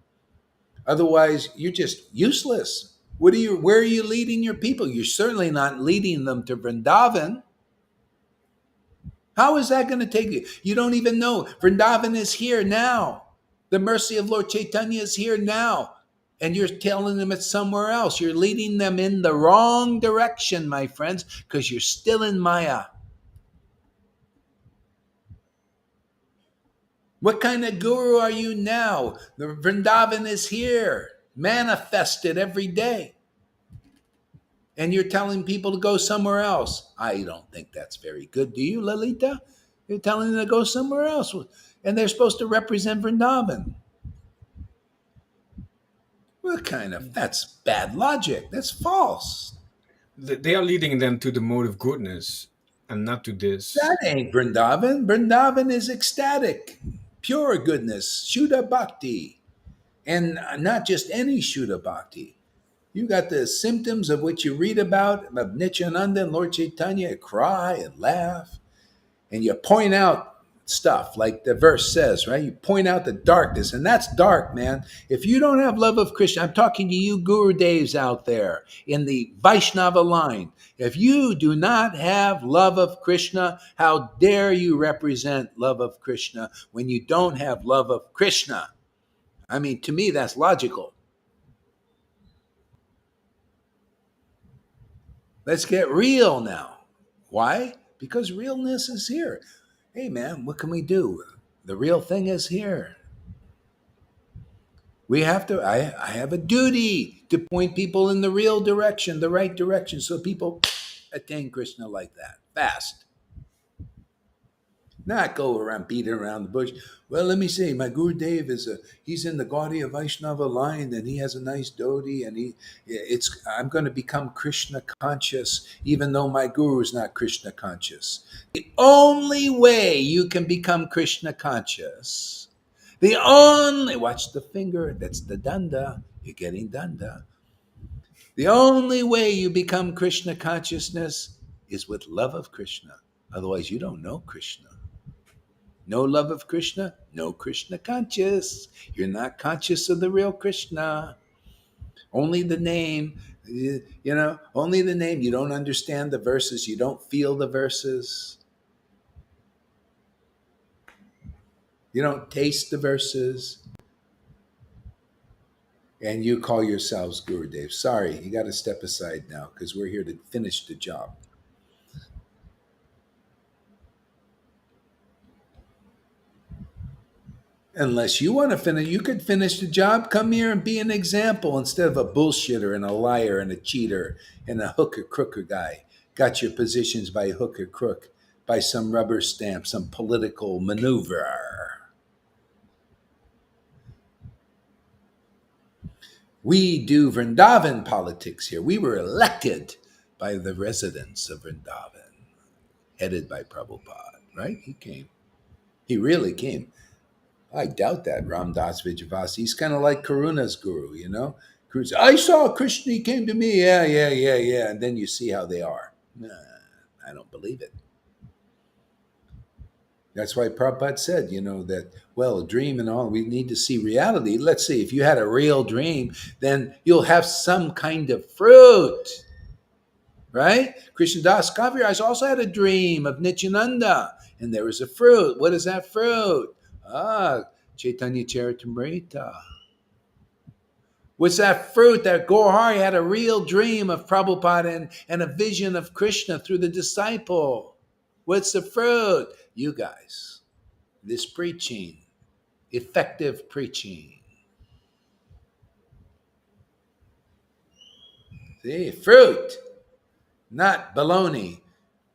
Otherwise, you're just useless. Where are you leading your people? You're certainly not leading them to Vrindavan. How is that going to take you? You don't even know. Vrindavan is here now. The mercy of Lord Chaitanya is here now. And you're telling them it's somewhere else. You're leading them in the wrong direction, my friends, because you're still in Maya. What kind of guru are you now? The Vrindavan is here, manifested every day. And you're telling people to go somewhere else. I don't think that's very good. Do you, Lalita? You're telling them to go somewhere else. And they're supposed to represent Vrindavan. What kind of, that's bad logic. That's false. They are leading them to the mode of goodness and not to this. That ain't Vrindavan. Vrindavan is ecstatic, pure goodness, Shuddha Bhakti. And not just any Shuddha Bhakti. You got the symptoms of what you read about of Nityananda and Lord Caitanya, cry and laugh, and you point out stuff like the verse says, right? You point out the darkness, and that's dark, man. If you don't have love of Krishna, I'm talking to you Guru Devs out there in the Vaishnava line. If you do not have love of Krishna, how dare you represent love of Krishna when you don't have love of Krishna? I mean, to me, that's logical. Let's get real now. Why? Because realness is here. Hey, man, what can we do? The real thing is here. We have to, I have a duty to point people in the real direction, the right direction, so people attain Krishna like that, fast. Not go around beating around the bush. Well, let me see. My Guru Dev he's in the Gaudiya Vaishnava line, and he has a nice dhoti, and I'm going to become Krishna conscious, even though my Guru is not Krishna conscious. The only way you can become Krishna conscious, watch the finger, that's the danda, you're getting danda. The only way you become Krishna consciousness is with love of Krishna. Otherwise, you don't know Krishna. No love of Krishna, no Krishna conscious. You're not conscious of the real Krishna. Only the name, only the name. You don't understand the verses. You don't feel the verses. You don't taste the verses. And you call yourselves Guru Dev. Sorry, you got to step aside now because we're here to finish the job. Unless you want to finish, you could finish the job. Come here and be an example instead of a bullshitter and a liar and a cheater and a hooker crooker guy. Got your positions by hook or crook, by some rubber stamp, some political maneuver. We do Vrindavan politics here. We were elected by the residents of Vrindavan, headed by Prabhupada, right? He came. He really came. I doubt that Ramdas Vijayavasi. He's kind of like Karuna's guru, you know? I saw Krishna, he came to me. Yeah, yeah, yeah, yeah. And then you see how they are. Nah, I don't believe it. That's why Prabhupada said, that, well, a dream and all, we need to see reality. Let's see, if you had a real dream, then you'll have some kind of fruit, right? Krishnadas Kaviraj also had a dream of Nityananda, and there was a fruit. What is that fruit? Chaitanya Charitamrita. What's that fruit? That Gohari had a real dream of Prabhupada and a vision of Krishna through the disciple. What's the fruit? You guys. This preaching. Effective preaching. See, fruit. Not baloney.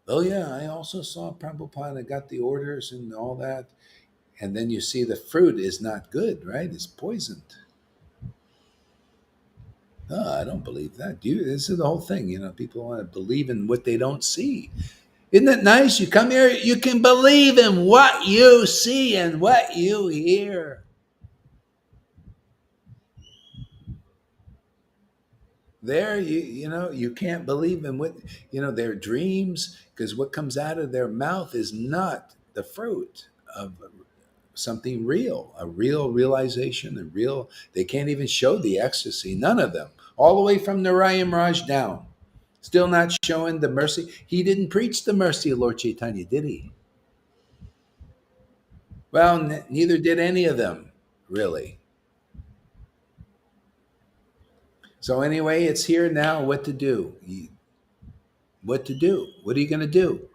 Oh yeah, I also saw Prabhupada got the orders and all that. And then you see the fruit is not good, right? It's poisoned. Oh, I don't believe that. This is the whole thing. People want to believe in what they don't see. Isn't it nice? You come here, you can believe in what you see and what you hear. There, you can't believe in what, their dreams, because what comes out of their mouth is not the fruit of something real, a real realization, they can't even show the ecstasy, none of them, all the way from Narayan Raj down. Still not showing the mercy. He didn't preach the mercy of Lord Caitanya, did he? Well, neither did any of them, really. So anyway, it's here now. What to do? What to do? What are you going to do?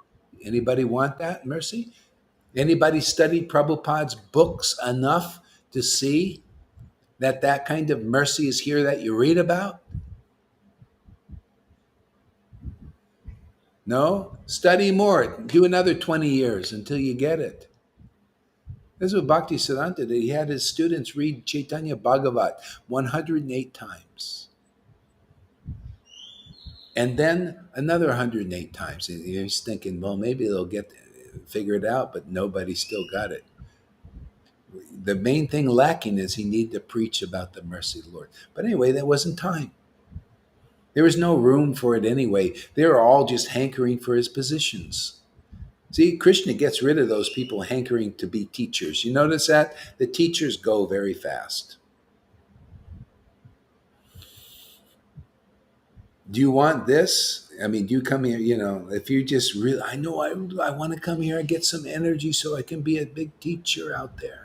Anybody want that mercy? Anybody studied Prabhupada's books enough to see that kind of mercy is here that you read about? No, study more. Do another 20 years until you get it. This is what Bhakti Siddhanta did. He had his students read Chaitanya Bhagavat 108 times. And then another 108 times. And he's thinking, well, maybe they'll get figure it out, but nobody still got it. The main thing lacking is he needed to preach about the mercy of the Lord. But anyway, there wasn't time. There was no room for it anyway. They were all just hankering for his positions. See, Krishna gets rid of those people hankering to be teachers. You notice that? The teachers go very fast. Do you want this? I mean, do you come here, if you just really, I know I want to come here and get some energy so I can be a big teacher out there.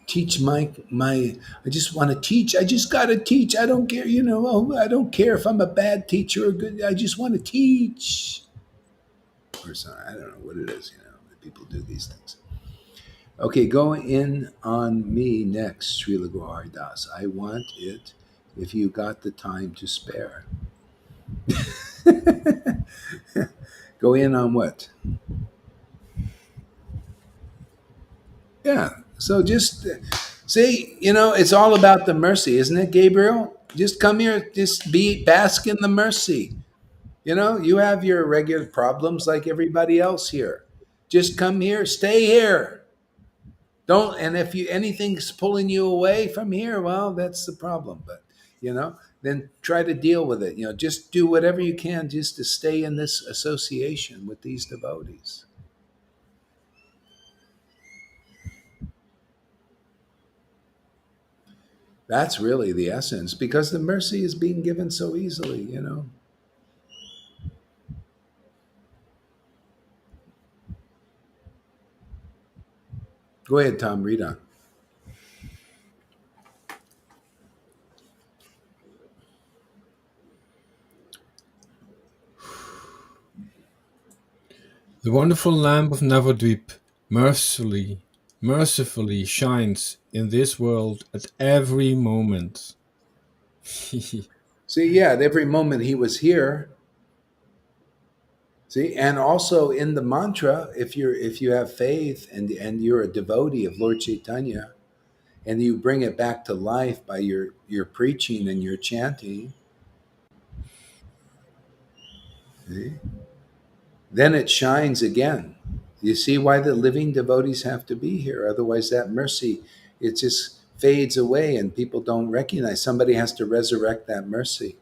Teach I just want to teach. I just got to teach. I don't care, I don't care if I'm a bad teacher or good. I just want to teach. Or something. I don't know what it is, that people do these things. Okay, go in on me next, Srila Guru Das. I want it if you got the time to spare. Go in on what? Yeah. So just see, it's all about the mercy, isn't it, Gabriel? Just come here, just bask in the mercy. You have your regular problems like everybody else here. Just come here, stay here. Don't, and if anything's pulling you away from here, well, that's the problem. But then try to deal with it. Just do whatever you can just to stay in this association with these devotees. That's really the essence, because the mercy is being given so easily. Go ahead, Tom, read on. The wonderful lamp of Navadvip mercifully shines in this world at every moment. See, yeah, at every moment he was here. See, and also in the mantra, if you have faith and you're a devotee of Lord Caitanya, and you bring it back to life by your preaching and your chanting, see, then it shines again. You see why the living devotees have to be here. Otherwise, that mercy, it just fades away and people don't recognize. Somebody has to resurrect that mercy.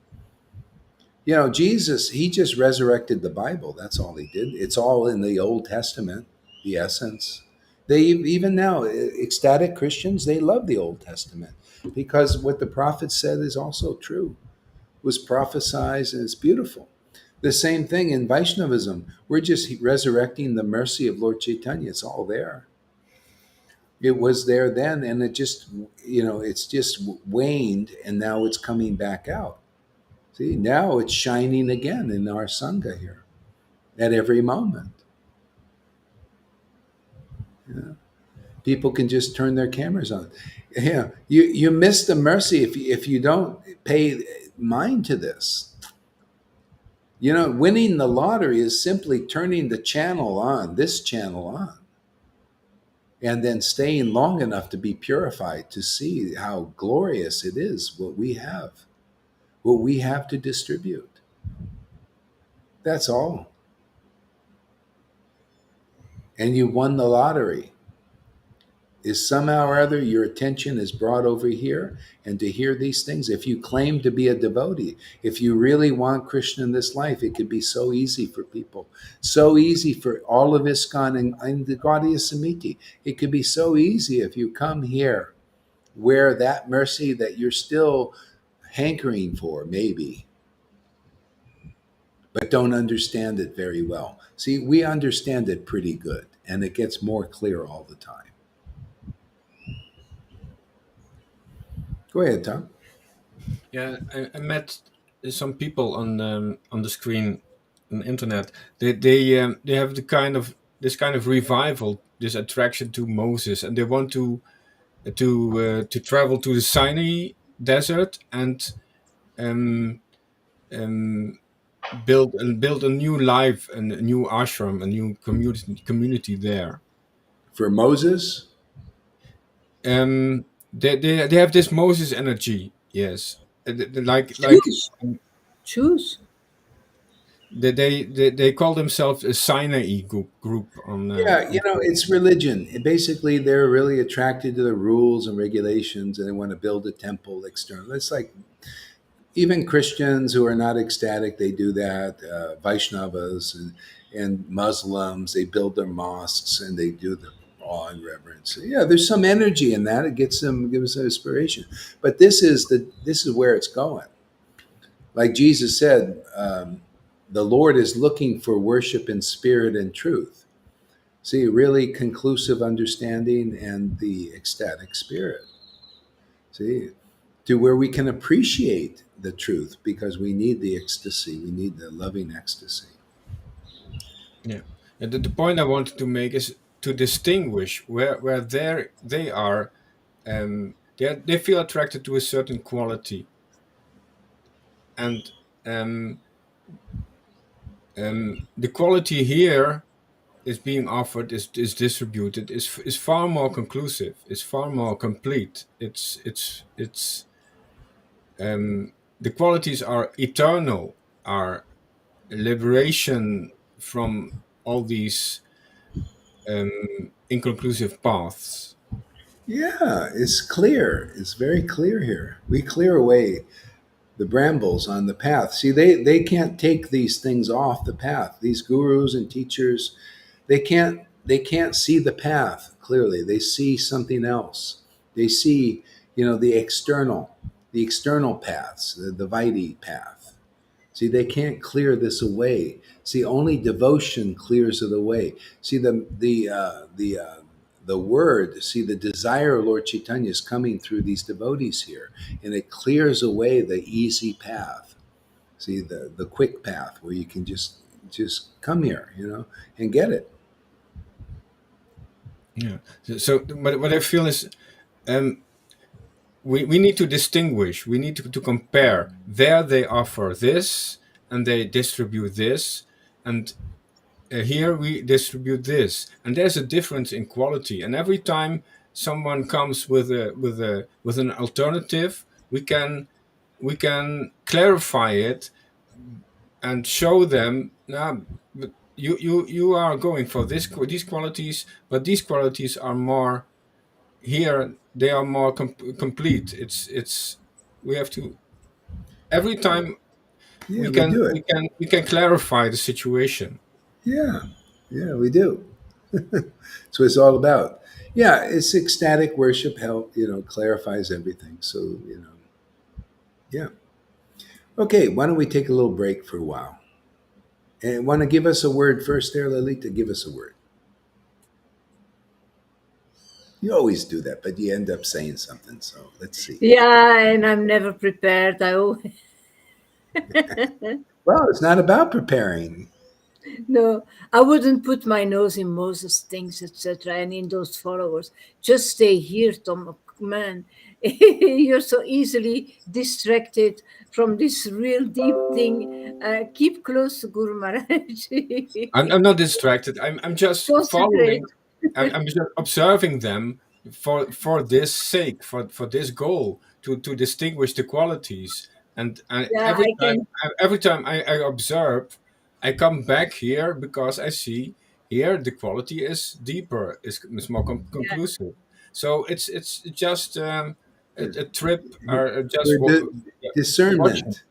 Jesus, he just resurrected the Bible. That's all he did. It's all in the Old Testament, the essence. They even now, ecstatic Christians, they love the Old Testament because what the prophet said is also true, was prophesied, and it's beautiful. The same thing in Vaishnavism. We're just resurrecting the mercy of Lord Caitanya. It's all there. It was there then, and it's just waned, and now it's coming back out. See, now it's shining again in our Sangha here at every moment. Yeah. People can just turn their cameras on. Yeah, you miss the mercy if you don't pay mind to this. Winning the lottery is simply turning the channel on, this channel on, and then staying long enough to be purified to see how glorious it is what we have to distribute. That's all. And you won the lottery. Is somehow or other your attention is brought over here and to hear these things. If you claim to be a devotee, if you really want Krishna in this life, it could be so easy for people, so easy for all of ISKCON and the Gaudiya Samiti. It could be so easy if you come here where that mercy that you're still hankering for, maybe, but don't understand it very well. See, we understand it pretty good, and it gets more clear all the time. Go ahead, Tom. Yeah, I met some people on the screen on the internet. They have this kind of revival, this attraction to Moses, and they want to travel to the Sinai desert and um, um, build a new life and a new ashram, a new community there. For Moses, They have this Moses energy, yes. Like Choose. Choose. they call themselves a Sinai group yeah, on it's religion. And basically, they're really attracted to the rules and regulations, and they want to build a temple external. It's like even Christians who are not ecstatic, they do that. Vaishnavas and Muslims, they build their mosques and they do the awe and reverence. Yeah, there's some energy in that. It gives them inspiration. But this is where it's going. Like Jesus said, the Lord is looking for worship in spirit and truth. See, really conclusive understanding and the ecstatic spirit. See, to where we can appreciate the truth because we need the ecstasy, we need the loving ecstasy. Yeah. And the point I wanted to make is to distinguish where they are. They feel attracted to a certain quality, and um, the quality here is being offered, is distributed, is far more conclusive, is far more complete. It's the qualities are eternal, are liberation from all these inconclusive paths. Yeah, it's clear. It's very clear here. We clear away the brambles on the path. See, they can't take these things off the path. These gurus and teachers, they can't see the path clearly. They see something else. They see, the external paths, the Vaidhi path. See, they can't clear this away. See, only devotion clears it away. See, the word. See, the desire of Lord Chaitanya is coming through these devotees here, and it clears away the easy path. See, the quick path where you can just come here, and get it. Yeah. So what I feel is um, we need to distinguish. We need to compare. There they offer this and they distribute this, and here we distribute this, and there's a difference in quality. And every time someone comes with an alternative, we can clarify it and show them, nah, but you are going for these qualities, but these qualities are more here. They are more complete. It's we have to every time Yeah, we do it. we can clarify the situation. Yeah, yeah, we do. That's what it's all about. Yeah, it's ecstatic worship. Help, clarifies everything. So, yeah. Okay, why don't we take a little break for a while? And want to give us a word first there, Lalita? Give us a word. You always do that, but you end up saying something. So let's see. Yeah, and I'm never prepared. I always Well, it's not about preparing. no, I wouldn't put my nose in Moses' things, etc., and in those followers. Just stay here, Tom. Man, you're so easily distracted from this real deep thing. Keep close to Guru Maharaj. I'm not distracted. I'm just Concentrate. following. I'm just observing them for this sake, for this goal to distinguish the qualities. And Yeah, I can. every time I observe, I come back here because I see here the quality is deeper, is more Yeah, conclusive. So it's just a trip We're or just yeah, watching. discernment.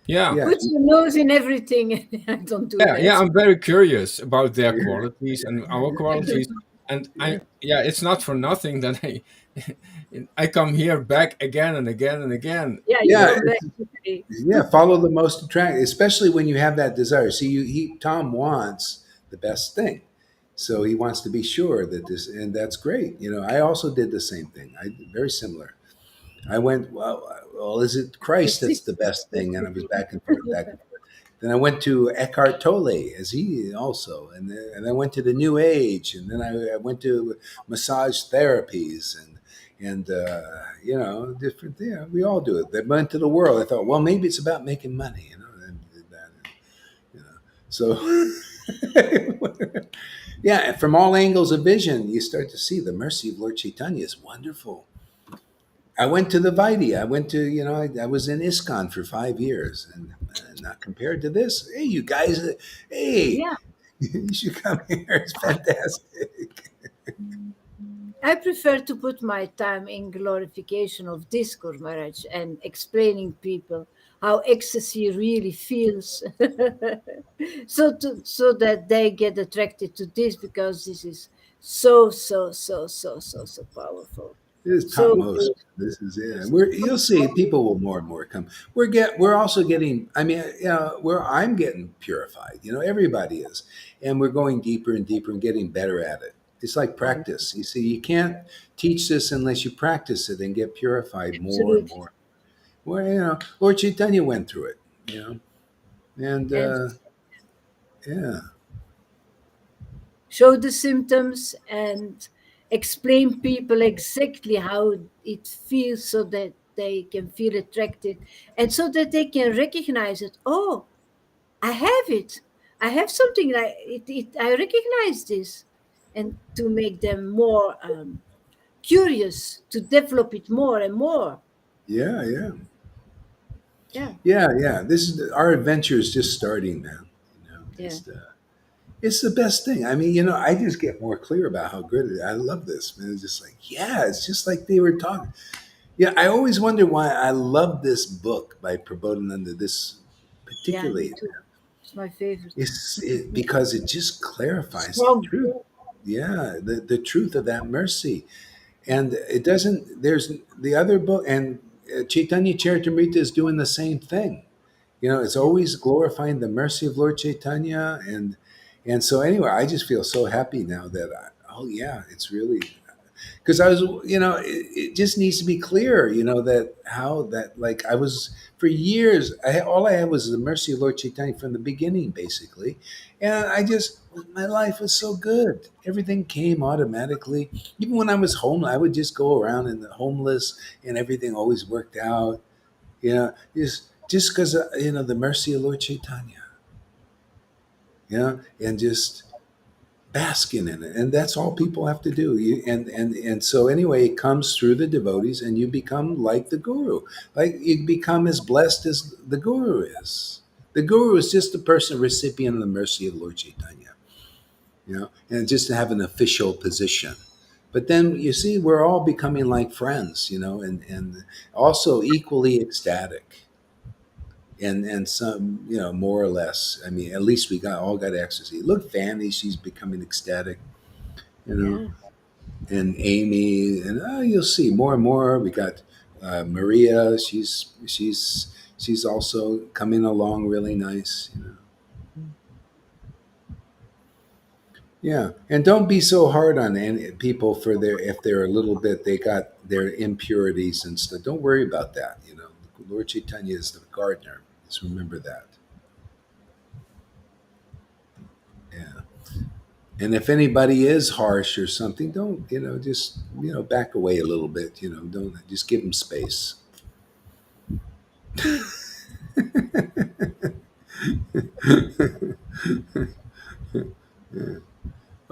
Yeah. Yeah, put your nose in everything. I don't do Yeah, that. I'm very curious about their yeah, qualities and our qualities, and yeah. it's not for nothing that I come here back again and again and again. Yeah, you Yeah, come back. Okay. yeah. Follow the most attractive, especially when you have that desire. See, Tom wants the best thing, so he wants to be sure that this, and that's great. I also did the same thing. Very similar. I went, well, is it Christ that's the best thing? And I was back and forth, back and forth. Then I went to Eckhart Tolle, as he also, and I went to the New Age, and then I went to massage therapies and different. Yeah, we all do it. They went to the world. I thought, well, maybe it's about making money, and did that. So, yeah, from all angles of vision, you start to see the mercy of Lord Chaitanya is wonderful. I went to the Vaidhi. I went to, I was in ISKCON for 5 years, and not compared to this. Hey, you guys, hey, Yeah. you should come here. It's fantastic. I prefer to put my time in glorification of this Guru Maharaj and explaining people how ecstasy really feels, so that they get attracted to this, because this is so powerful, This is so topmost. good. This is it. It's You'll see people will more and more come. We're also getting. I mean, where I'm getting purified. Everybody is, and we're going deeper and deeper and getting better at it. It's like practice. You see, you can't teach this unless you practice it and get purified more and absolutely. more. Well, Lord Chaitanya went through it. And And yeah, show the symptoms and explain people exactly how it feels, so that they can feel attracted, and so that they can recognize it. Oh, I have it. I have something like it. I recognize this, and to make them more curious to develop it more and more. yeah, yeah, Yeah, yeah. This is our adventure is just starting, man. yeah, Just it's the best thing. I mean, I just get more clear about how good it is. I love this, man. It's just like, yeah, it's just like they were talking. Yeah, I always wonder why I love this book by Prabodhananda, this yeah. Me particularly. too. It's my favorite. Because it just clarifies the Strong. truth. Yeah, the truth of that mercy. And it doesn't, there's the other book, and Chaitanya Charitamrita is doing the same thing. It's Yeah, always glorifying the mercy of Lord Chaitanya. And so, anyway, I just feel so happy now that, oh, yeah, it's really, because I was, it just needs to be clear, that how that, like, I was for years, all I had was the mercy of Lord Chaitanya from the beginning, basically. And my life was so good. Everything came automatically. Even when I was home, I would just go around in the homeless, and everything always worked out, just because, the mercy of Lord Chaitanya, and just basking in it, and that's all people have to do. And so, anyway, it comes through the devotees, and you become like the guru, like you become as blessed as the guru is. The guru is just the person recipient of the mercy of Lord Chaitanya, and just to have an official position. But then you see, we're all becoming like friends, and also equally ecstatic, and some, more or less. I mean, at least we got ecstasy. Look, Fanny, she's becoming ecstatic, you know, yeah, and Amy, and you'll see more and more. We got Maria. She's also coming along really nice. Yeah, and don't be so hard on any people for if they're a little bit, they got their impurities and stuff. Don't worry about that. Lord Chaitanya is the gardener. Just remember that. Yeah. And if anybody is harsh or something, don't, just, back away a little bit, don't, just give them space.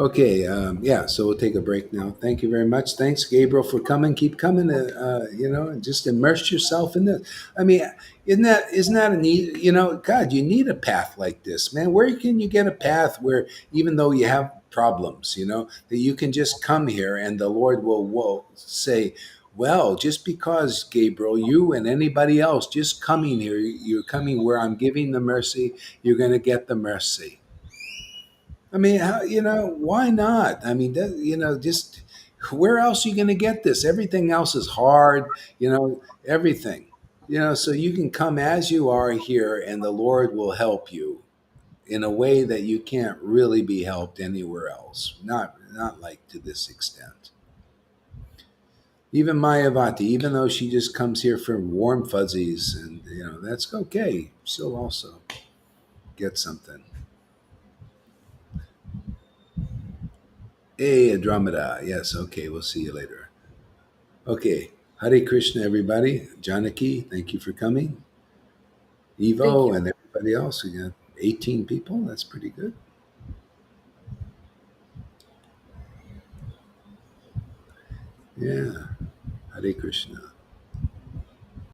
Okay, yeah, so we'll take a break now. Thank you very much. Thanks, Gabriel, for coming. Keep coming, and just immerse yourself in this. I mean, isn't that a need? God, you need a path like this, man. Where can you get a path where, even though you have problems, that you can just come here and the Lord will say, well, just because, Gabriel, you and anybody else just coming here, you're coming where I'm giving the mercy, you're going to get the mercy. I mean, why not? I mean, just where else are you going to get this? Everything else is hard, everything. So you can come as you are here, and the Lord will help you in a way that you can't really be helped anywhere else. Not like to this extent. Even Mayavati, even though she just comes here for warm fuzzies, and that's okay. She'll also get something. Hey, Andromeda. Yes, okay. We'll see you later. Okay. Hare Krishna, everybody. Janaki, thank you for coming. thank Evo you. and everybody else again. 18 people. That's pretty good. Yeah. Hare Krishna.